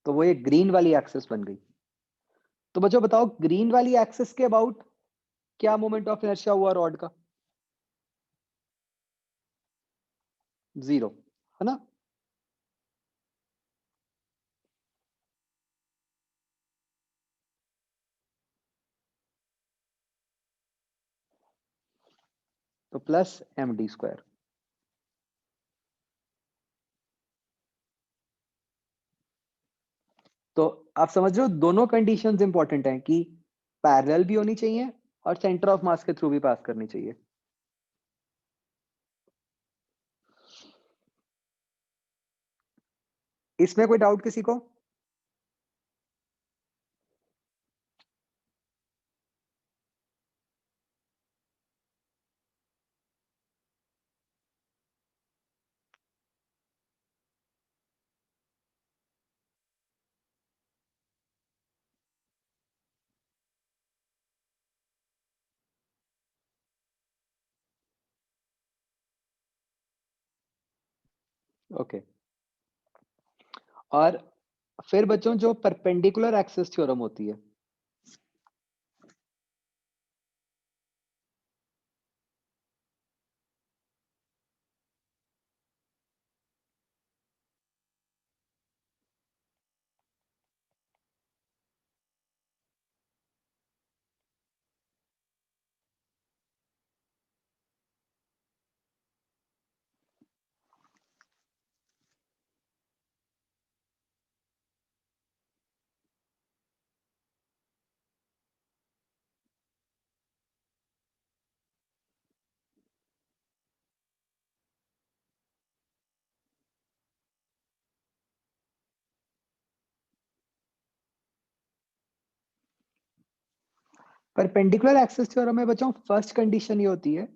Speaker 1: तो वो ये ग्रीन वाली एक्सिस बन गई। तो बच्चों बताओ, ग्रीन वाली एक्सिस के अबाउट क्या मोमेंट ऑफ इनर्शिया हुआ रॉड का? 0, है ना? तो प्लस md स्क्वायर। तो आप समझ रहे हो, दोनों कंडीशंस इंपॉर्टेंट हैं कि पैरेलल भी होनी चाहिए और सेंटर ऑफ मास के थ्रू भी पास करनी चाहिए। इसमें कोई डाउट किसी को? ओके। और फिर बच्चों जो परपेंडिकुलर एक्सिस थ्योरम होती है, परपेंडिकुलर एक्सिस थ्योरम में बच्चों फर्स्ट कंडीशन ये होती है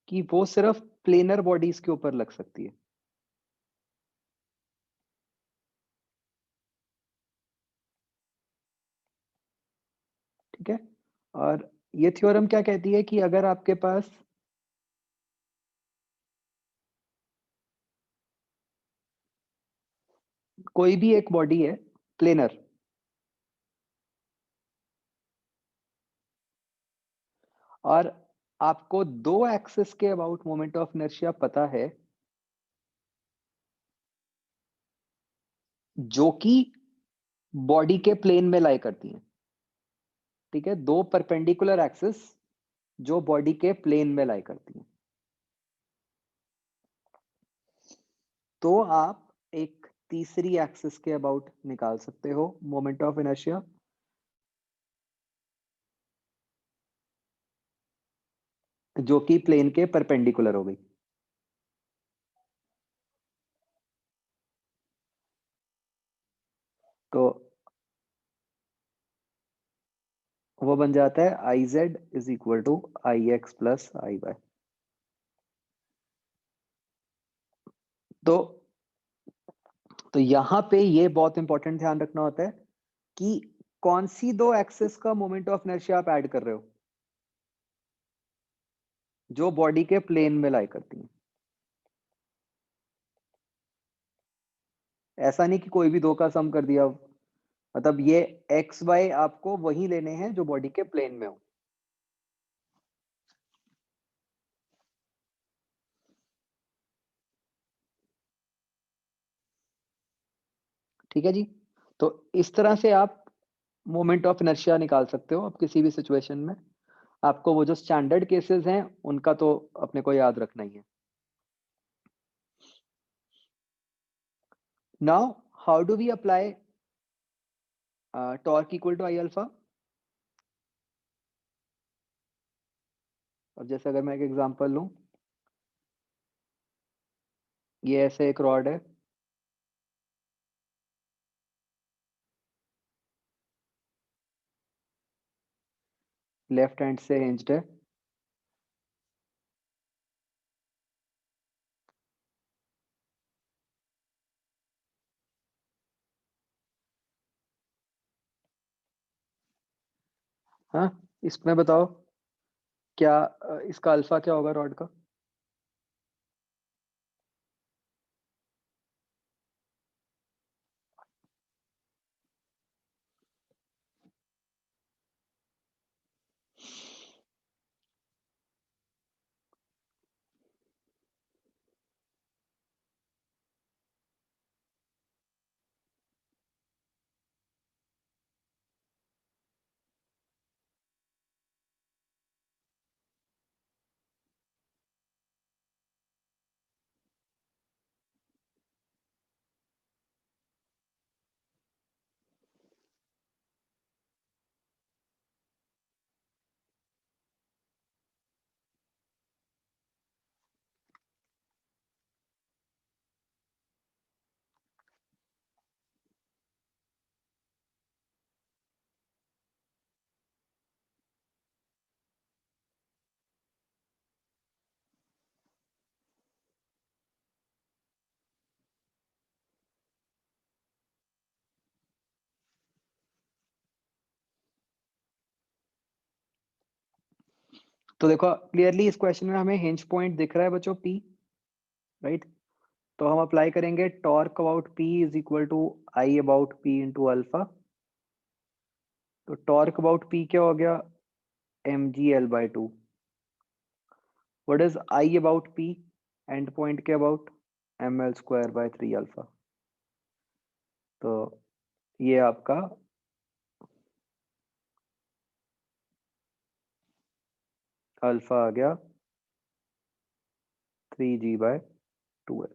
Speaker 1: कि वो सिर्फ प्लेनर बॉडीज के ऊपर लग सकती है। ठीक है? और ये थ्योरम क्या कहती है कि अगर आपके पास कोई भी एक बॉडी है प्लेनर, और आपको दो एक्सिस के अबाउट मोमेंट ऑफ इनर्शिया पता है, जो कि बॉडी के प्लेन में लाई करती हैं। ठीक है, दो परपेंडिकुलर एक्सिस जो बॉडी के प्लेन में लाई करती हैं। तो आप एक तीसरी एक्सिस के अबाउट निकाल सकते हो मोमेंट ऑफ इनर्शिया, जो कि प्लेन के परपेंडिकुलर हो गई। तो वो बन जाता है I Z is equal to I X plus I Y. तो तो यहां पे ये बहुत इंपॉर्टेंट ध्यान रखना होता है कि कौन सी दो एक्सिस का मोमेंट ऑफ इनर्शिया आप ऐड कर रहे हो जो बॉडी के प्लेन में लाई करती हैं। ऐसा नहीं कि कोई भी दो का सम कर दिया, मतलब ये एक्स वाई आपको वही लेने हैं जो बॉडी के प्लेन में हो। ठीक है जी। तो इस तरह से आप मोमेंट ऑफ इनर्शिया निकाल सकते हो आप किसी भी सिचुएशन में। आपको वो जो स्टैंडर्ड केसेस हैं उनका तो अपने को याद रखना ही है। Now how do we apply torque equal to I alpha. अब जैसे अगर मैं एक एग्जांपल लूं, ये ऐसे एक रॉड है, लेफ्ट हैंड से हिंज्ड है। हाँ, इसमें बताओ क्या इसका अल्फा क्या होगा रॉड का। तो देखो क्लियरली इस क्वेश्चन में हमें हिंज पॉइंट दिख रहा है बच्चों पी, राइट। तो हम अप्लाई करेंगे torque about P is equal to I about P into alpha. तो टॉर्क अबाउट पी क्या हो गया, M G L by two. What is I about P, end point के about, M L square by three alpha. तो ये आपका alpha आ गया 3g/2l।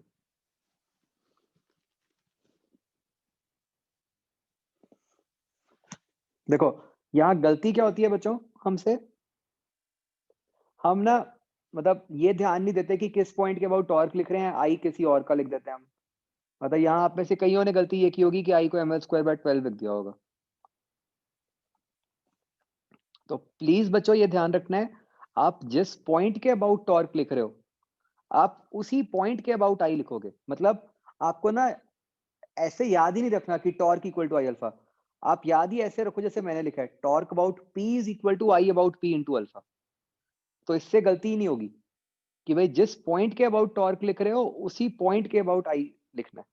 Speaker 1: देखो यहाँ गलती क्या होती है बच्चों हमसे, हम ना मतलब ये ध्यान नहीं देते कि किस पॉइंट के अबाउट टॉर्क लिख रहे हैं, आई किसी और का लिख देते हैं हम। मतलब यहाँ आप में से कईयों ने गलती ये की होगी कि आई को एम एल स्क्वायर बाय 12 लिख दिया होगा। तो प्लीज बच्चों ये ध्यान रखना है, आप जिस पॉइंट के अबाउट टॉर्क लिख रहे हो आप उसी पॉइंट के अबाउट आई लिखोगे। मतलब आपको ना ऐसे याद ही नहीं रखना कि torque equal to I alpha. आप याद ही ऐसे रखो जैसे मैंने लिखा है, torque about P is equal to I about P into alpha. तो इससे गलती ही नहीं होगी कि भाई जिस पॉइंट के अबाउट टॉर्क लिख रहे हो उसी पॉइंट के अबाउट आई लिखना है।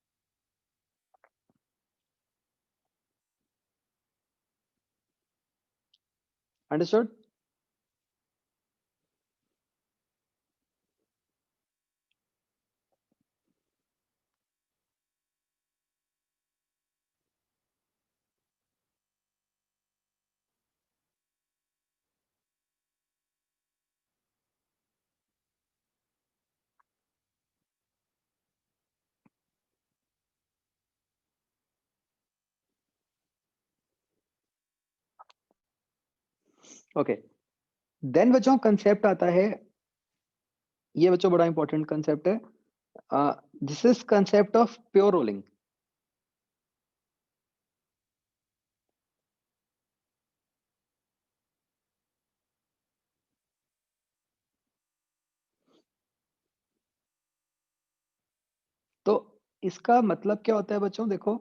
Speaker 1: अंडरस्टूड। ओके, देन बच्चों कंसेप्ट आता है, ये बच्चों बड़ा इंपॉर्टेंट कंसेप्ट है, this is concept of pure rolling. तो इसका मतलब क्या होता है बच्चों, देखो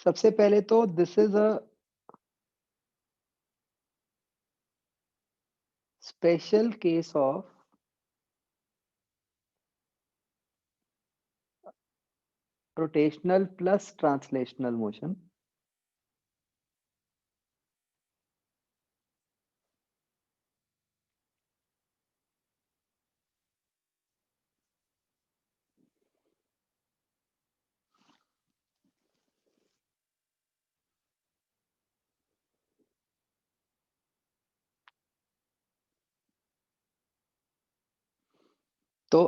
Speaker 1: सबसे पहले तो this is a special case of rotational plus translational motion. तो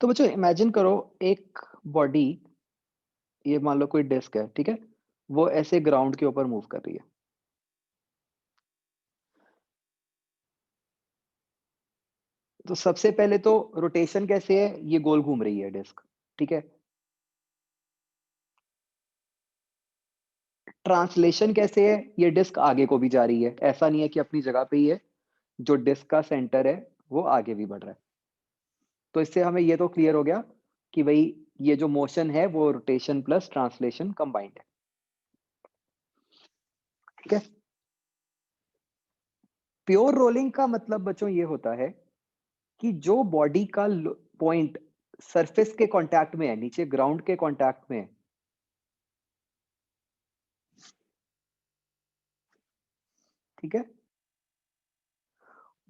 Speaker 1: बच्चों इमेजिन करो एक बॉडी, ये मान लो कोई डिस्क है, ठीक है, वो ऐसे ग्राउंड के ऊपर मूव कर रही है। तो सबसे पहले तो रोटेशन कैसे है, ये गोल घूम रही है डिस्क, ठीक है। ट्रांसलेशन कैसे है, ये डिस्क आगे को भी जा रही है, ऐसा नहीं है कि अपनी जगह पे ही है, जो डिस्क का सेंटर है वो आगे भी बढ़ रहा है। तो इससे हमें ये तो क्लियर हो गया कि भाई ये जो मोशन है वो रोटेशन प्लस ट्रांसलेशन कंबाइंड है, ठीक है। प्योर रोलिंग का मतलब बच्चों ये होता है कि जो बॉडी का पॉइंट सरफेस के कांटेक्ट में है, नीचे ग्राउंड के कांटेक्ट में है, ठीक है,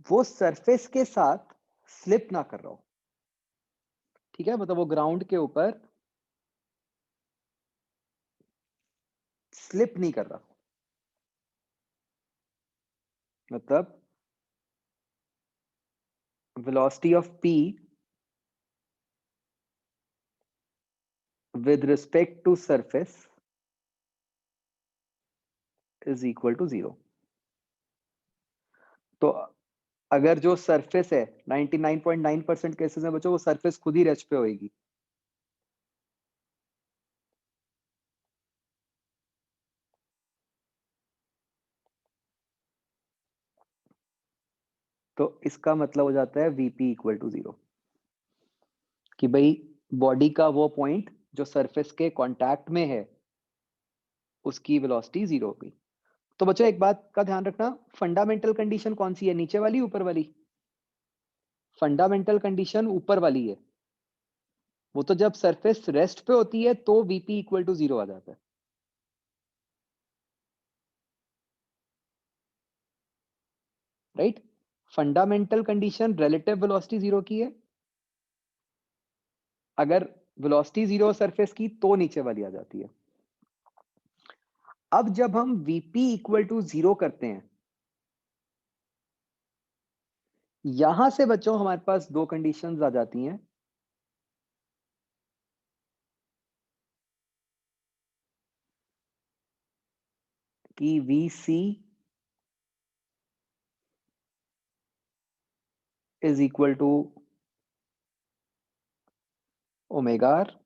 Speaker 1: वो सरफेस के साथ स्लिप ना कर रहा हो, ठीक है, मतलब वो ग्राउंड के ऊपर स्लिप नहीं कर रहा, मतलब velocity of p with respect to surface is equal to 0। तो अगर जो सरफेस है 99.9% केसेस में बच्चों वो सरफेस खुद ही रेस्ट पे होगी, तो इसका मतलब हो जाता है वीपी इक्वल टू 0, कि भाई बॉडी का वो पॉइंट जो सरफेस के कांटेक्ट में है उसकी वेलोसिटी 0 हो गई। तो बच्चों एक बात का ध्यान रखना, फंडामेंटल कंडीशन कौन सी है, नीचे वाली ऊपर वाली? फंडामेंटल कंडीशन ऊपर वाली है, वो तो जब सरफेस रेस्ट पे होती है तो वीपी इक्वल टू 0 आ जाता है, right. Fundamental condition relative velocity 0 की है, अगर वेलोसिटी 0 सरफेस की तो नीचे वाली आ जाती है। अब जब हम वीपी इक्वल टू 0 करते हैं, यहां से बच्चों हमारे पास दो कंडीशंस आ जाती हैं, कि VC is equal to omega R,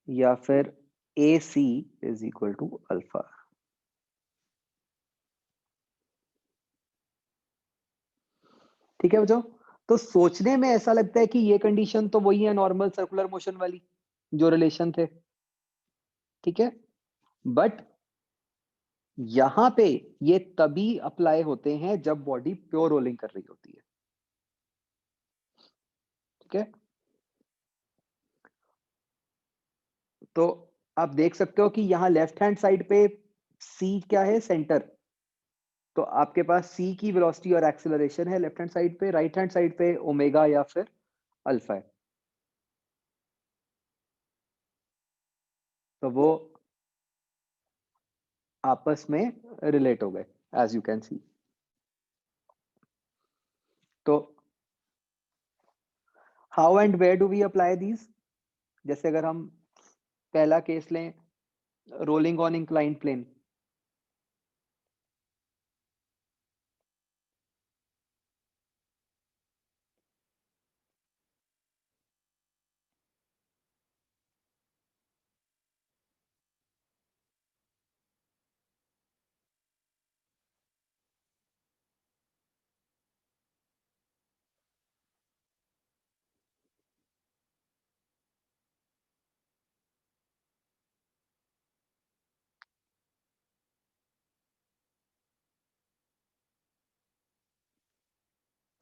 Speaker 1: या फिर A C is equal to alpha. ठीक है बच्चों, तो सोचने में ऐसा लगता है कि ये कंडीशन तो वही है नॉर्मल सर्कुलर मोशन वाली जो रिलेशन थे, ठीक है, बट यहां पे ये तभी अप्लाई होते हैं जब बॉडी प्योर रोलिंग कर रही होती है, ठीक है। तो आप देख सकते हो कि यहां लेफ्ट हैंड साइड पे सी क्या है, सेंटर, तो आपके पास सी की वेलोसिटी और एक्सेलरेशन है लेफ्ट हैंड साइड पे, राइट हैंड साइड पे ओमेगा या फिर अल्फा है, तो वो आपस में रिलेट हो गए, as you can see. How and where do we apply these? जैसे अगर हम पहला केस लें, रोलिंग ऑन इंक्लाइंड प्लेन,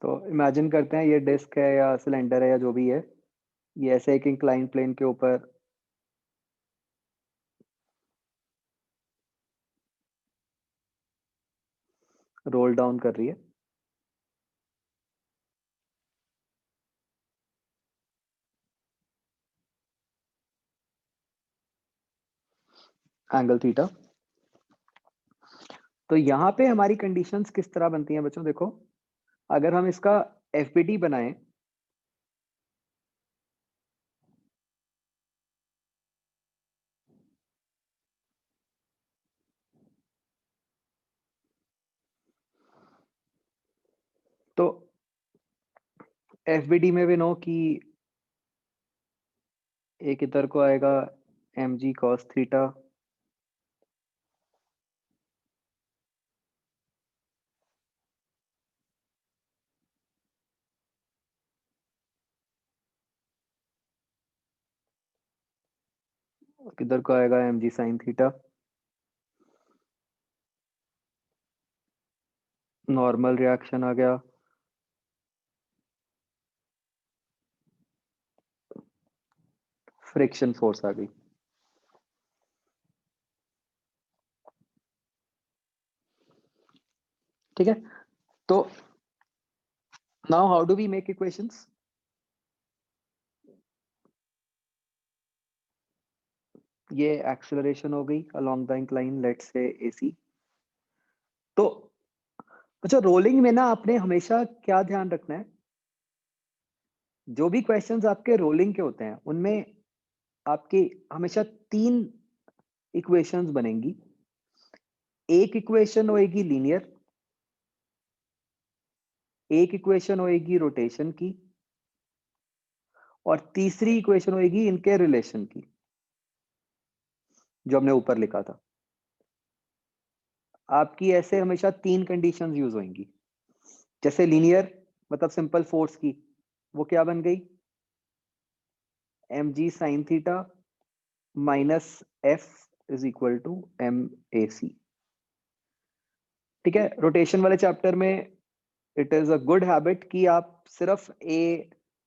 Speaker 1: तो इमेजिन करते हैं ये डिस्क है या सिलेंडर है या जो भी है, ये ऐसे एक इंक्लाइंड प्लेन के ऊपर रोल डाउन कर रही है। Angle theta. तो यहाँ पे हमारी कंडीशंस किस तरह बनती हैं बच्चों? देखो, अगर हम इसका एफबीडी बनाएं, तो एफबीडी में भी नो कि एक इधर को आएगा mg cos थीटा, किधर को आएगा mg sin theta. Normal reaction आ गया, फ्रिक्शन फोर्स आ गई। ठीक है, तो now how do we make equations? ये एक्सेलरेशन हो गई along the incline, let's say AC। तो अच्छा, रोलिंग में ना आपने हमेशा क्या ध्यान रखना है, जो भी क्वेश्चंस आपके रोलिंग के होते हैं उनमें आपके हमेशा 3 इक्वेशंस बनेंगी। एक इक्वेशन होएगी लीनियर, एक इक्वेशन होएगी रोटेशन की, और तीसरी इक्वेशन होएगी इनके रिलेशन की, जो हमने ऊपर लिखा था। आपकी ऐसे हमेशा 3 कंडीशंस यूज होंगी। जैसे लीनियर मतलब सिंपल फोर्स की, वो क्या बन गई? mg sin theta minus f is equal to mac। ठीक है, रोटेशन वाले चैप्टर में it is a good habit कि आप सिर्फ a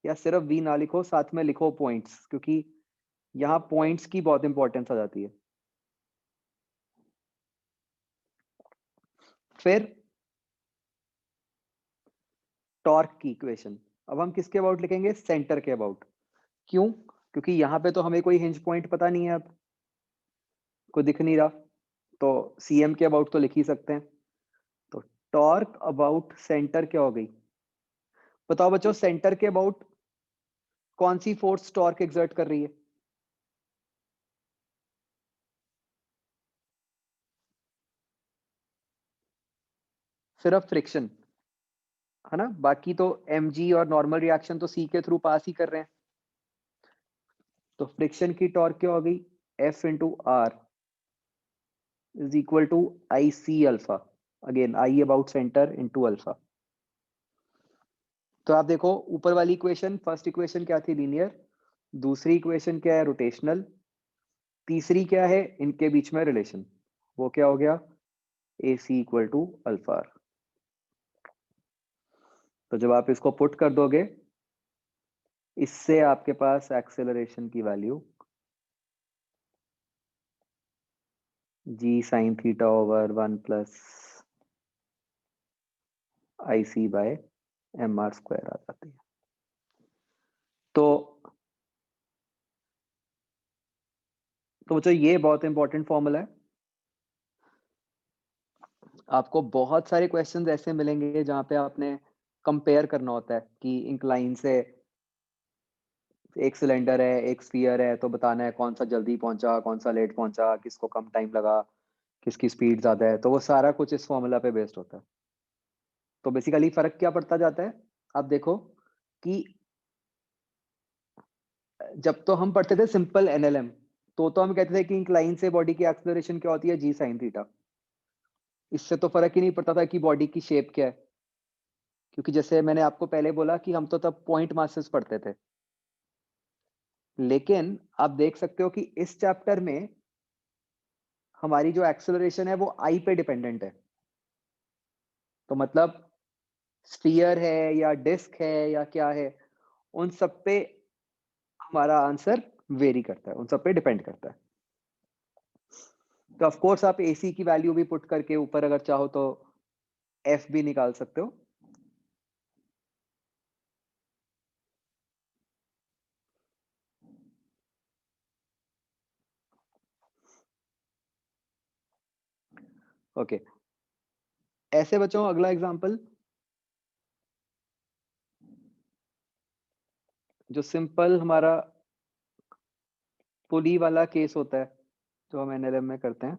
Speaker 1: या सिर्फ v ना लिखो, साथ में लिखो पॉइंट्स, क्योंकि यहाँ पॉइंट्स की बहुत इंपॉर्टेंस आ जाती है। फिर टॉर्क की इक्वेशन, अब हम किसके अबाउट लिखेंगे? सेंटर के अबाउट। क्यों? क्योंकि यहाँ पे तो हमें कोई हिंज पॉइंट पता नहीं है, अब कोई दिख नहीं रहा, तो सीएम के अबाउट तो लिख ही सकते हैं। तो टॉर्क अबाउट सेंटर क्या हो गई? बताओ बच्चों, सेंटर के अबाउट कौन सी फोर्स टॉर्क एक्सर्ट कर रही है? सिर्फ फ्रिक्शन, है ना? बाकी तो mg और नॉर्मल रिएक्शन तो c के थ्रू पास ही कर रहे हैं। तो फ्रिक्शन की टॉर्क क्या हो गई? F into R is equal to I C alpha. Again I about centre into alpha. तो आप देखो, ऊपर वाली इक्वेशन, फर्स्ट इक्वेशन क्या थी? लीनियर। दूसरी इक्वेशन क्या है? रोटेशनल। तीसरी क्या है? इनके बीच में रिलेशन, वो क्या हो गया? ए सी इक्वल टू अल्फा। तो जब आप इसको पुट कर दोगे, इससे आपके पास एक्सेलरेशन की वैल्यू जी साइन थीटा ओवर 1 प्लस आई सी बाय एम आर स्क्वायर आ जाती है। तो बच्चों, ये बहुत इंपॉर्टेंट फॉर्मूला है। आपको बहुत सारे क्वेश्चंस ऐसे मिलेंगे जहां पे आपने कंपेयर करना होता है कि इंक्लाइन से एक सिलेंडर है, एक स्फीयर है, तो बताना है कौन सा जल्दी पहुंचा, कौन सा लेट पहुंचा, किसको कम टाइम लगा, किसकी स्पीड ज्यादा है, तो वो सारा कुछ इस फॉर्मूला पे बेस्ड होता है। तो बेसिकली फर्क क्या पड़ता जाता है, आप देखो कि जब तो हम पढ़ते थे सिंपल एनएलएम, तो हम कहते थे कि इंक्लाइन से बॉडी की एक्सेलरेशन क्या होती है, जी साइन थीटा। इससे तो फर्क ही नहीं पड़ता था कि बॉडी की शेप क्या है, क्योंकि जैसे मैंने आपको पहले बोला कि हम तो तब पॉइंट मासेस पढ़ते थे। लेकिन आप देख सकते हो कि इस चैप्टर में हमारी जो एक्सेलरेशन है वो आई पे डिपेंडेंट है। तो मतलब स्फीयर है या डिस्क है या क्या है, उन सब पे हमारा आंसर वेरी करता है, उन सब पे डिपेंड करता है। तो ऑफ कोर्स आप एसी की वैल्यू भी पुट करके ऊपर अगर चाहो तो एफ भी निकाल सकते हो। ओके, ऐसे बच्चों अगला एग्जांपल जो सिंपल हमारा पुली वाला केस होता है जो हम एनएलएम में करते हैं।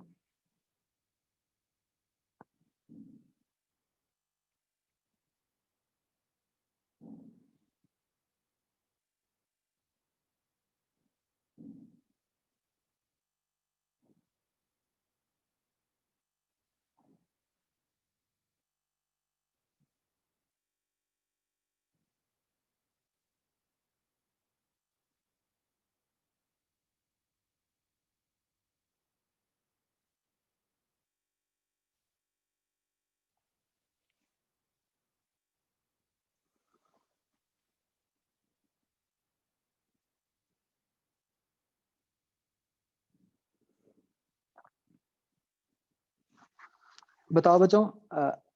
Speaker 1: बताओ बच्चों,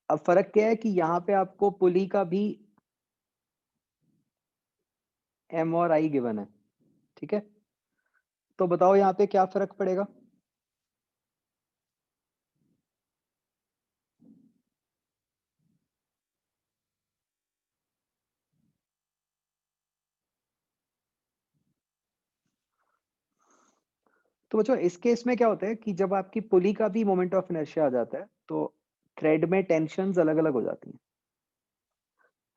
Speaker 1: अब फर्क क्या है कि यहाँ पे आपको पुली का भी एम और आई गिवन है, ठीक है। तो बताओ यहाँ पे क्या फर्क पड़ेगा। तो बच्चों इस केस में क्या होता है कि जब आपकी पुली का भी मोमेंट ऑफ इनर्शिया आ जाता है तो थ्रेड में टेंशन्स अलग अलग हो जाती हैं।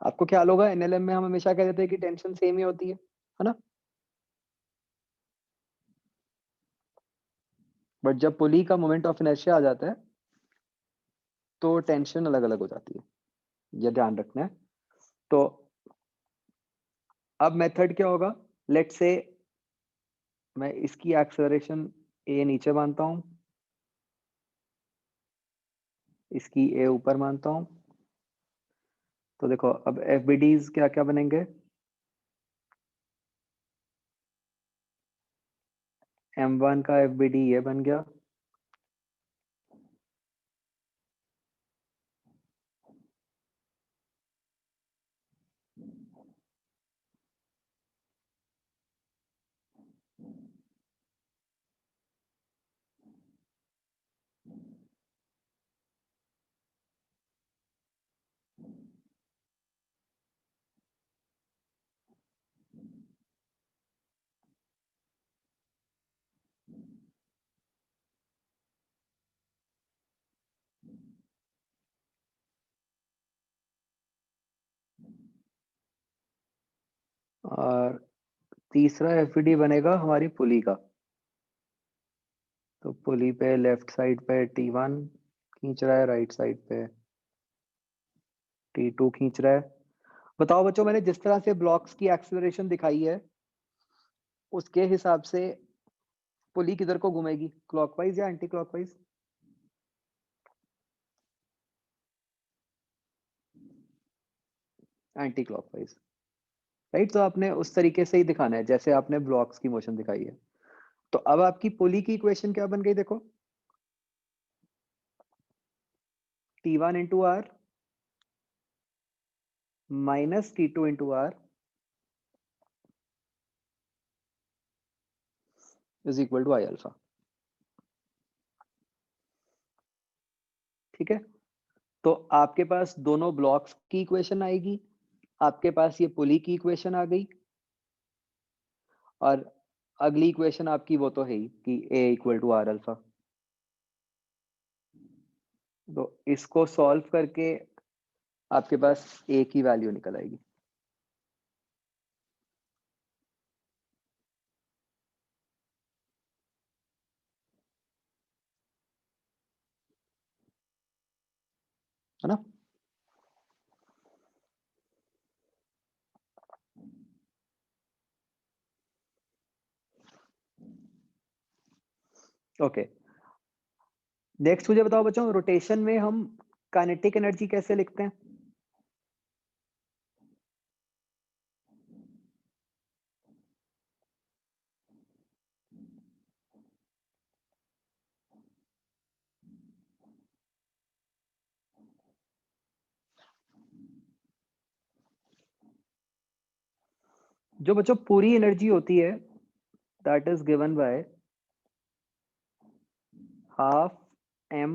Speaker 1: आपको ख्याल होगा एनएलएम में हम हमेशा कह देते हैं कि टेंशन सेम ही होती है ना। बट जब पुली का मोमेंट ऑफ इनर्शिया आ जाता है तो टेंशन अलग अलग हो जाती है, ये ध्यान रखना है। तो अब मेथड क्या होगा, लेट से मैं इसकी एक्सेलरेशन ए नीचे मानता हूं, इसकी ए ऊपर मानता हूं। तो देखो अब एफ बी डीज क्या क्या बनेंगे, M1 का एफ बी डी ये बन गया, और तीसरा एफ बी डी बनेगा हमारी पुली का। तो पुली पे लेफ्ट साइड पे T1 खींच रहा है, राइट साइड पे T2 खींच रहा है। बताओ बच्चों, मैंने जिस तरह से ब्लॉक्स की एक्सेलरेशन दिखाई है उसके हिसाब से पुली किधर को घूमेगी, क्लॉकवाइज या anti clockwise. Anti clockwise, right. तो आपने उस तरीके से ही दिखाना है जैसे आपने ब्लॉक्स की मोशन दिखाई है। तो अब आपकी पुली की इक्वेशन क्या बन गई देखो, T1 into R minus T2 into R is equal to I alpha. ठीक है, तो आपके पास दोनों ब्लॉक्स की इक्वेशन आएगी, आपके पास ये पुली की इक्वेशन आ गई। और अगली इक्वेशन आपकी वो तो है ही कि A equal to R alpha. तो इसको सॉल्व करके आपके पास A की वैल्यू निकल आएगी। है ना? ओके, नेक्स्ट मुझे बताओ बच्चों, रोटेशन में हम काइनेटिक एनर्जी कैसे लिखते हैं? जो बच्चों पूरी एनर्जी होती है that is given by half m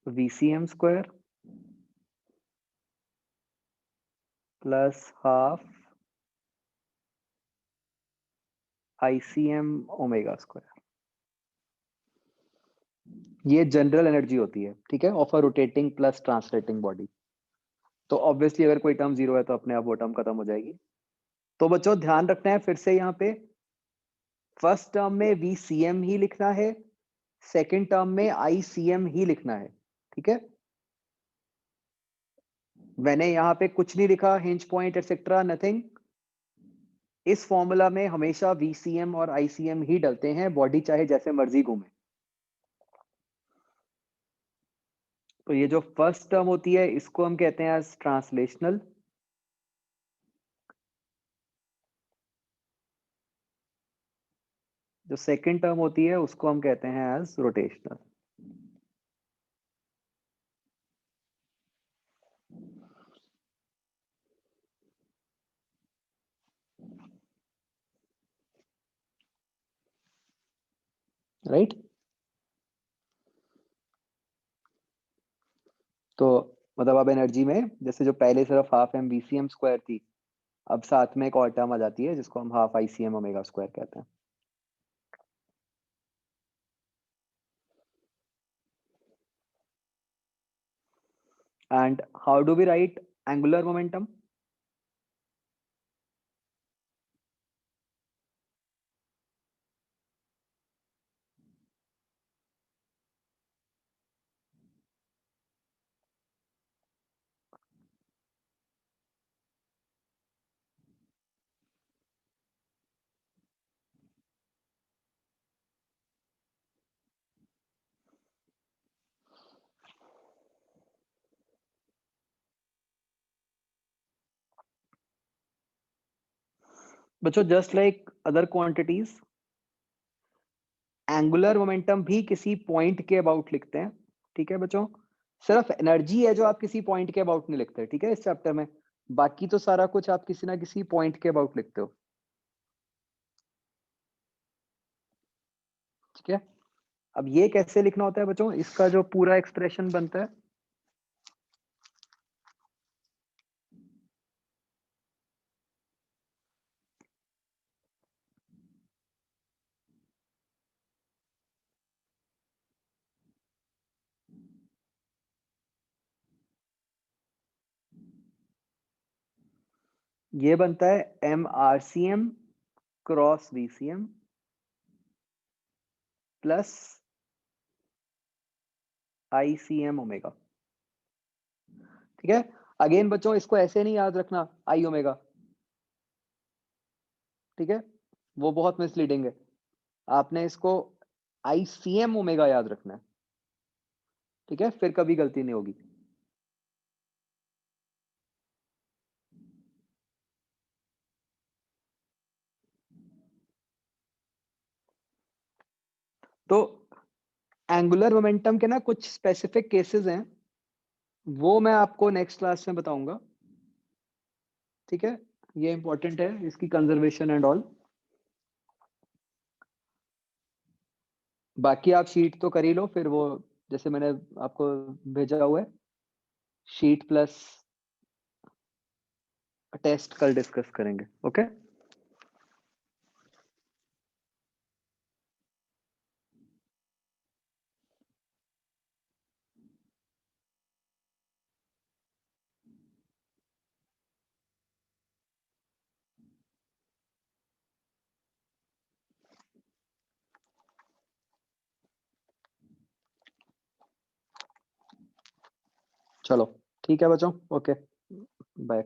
Speaker 1: VCM square plus half ICM omega square. ये जनरल एनर्जी होती है, ठीक है, of a rotating plus translating body. तो ऑब्वियसली अगर कोई टर्म जीरो है तो अपने आप वो टर्म खत्म हो जाएगी। तो बच्चों ध्यान रखना है फिर से, यहाँ पे फर्स्ट टर्म में VCM ही लिखना है, सेकेंड टर्म में ICM ही लिखना है, ठीक है। मैंने यहाँ पे कुछ नहीं लिखा, हिंज पॉइंट एटसेट्रा नथिंग। इस फॉर्मूला में हमेशा VCM और ICM ही डलते हैं, बॉडी चाहे जैसे मर्जी घूमे। तो ये जो फर्स्ट टर्म होती है इसको हम कहते हैं एज ट्रांसलेशनल, जो सेकंड टर्म होती है उसको हम कहते हैं एज रोटेशनल। राइट? तो मतलब अब एनर्जी में जैसे जो पहले सिर्फ हाफ m VCM स्क्वायर थी, अब साथ में एक और टर्म आ जाती है जिसको हम हाफ ICM ओमेगा स्क्वायर कहते हैं। And how do we write angular momentum? बच्चों just like other quantities, angular momentum भी किसी पॉइंट के अबाउट लिखते हैं, ठीक है बच्चों। सिर्फ एनर्जी है जो आप किसी पॉइंट के अबाउट नहीं लिखते, ठीक है, इस चैप्टर में। बाकी तो सारा कुछ आप किसी ना किसी पॉइंट के अबाउट लिखते हो, ठीक है। अब ये कैसे लिखना होता है बच्चों, इसका जो पूरा एक्सप्रेशन बनता है, ये बनता है MRCM cross VCM plus ICM omega, ठीक है। अगेन बच्चों इसको ऐसे नहीं याद रखना आई ओमेगा, ठीक है, वो बहुत मिसलीडिंग है। आपने इसको ICM ओमेगा याद रखना है, ठीक है, फिर कभी गलती नहीं होगी। तो एंगुलर मोमेंटम के ना कुछ स्पेसिफिक केसेस हैं, वो मैं आपको नेक्स्ट क्लास में बताऊंगा, ठीक है। ये इंपॉर्टेंट है, इसकी कंजर्वेशन एंड ऑल। बाकी आप शीट तो कर ही लो, फिर वो जैसे मैंने आपको भेजा हुआ है शीट प्लस टेस्ट कल डिस्कस करेंगे। ओके चलो ठीक है बच्चों। Okay bye.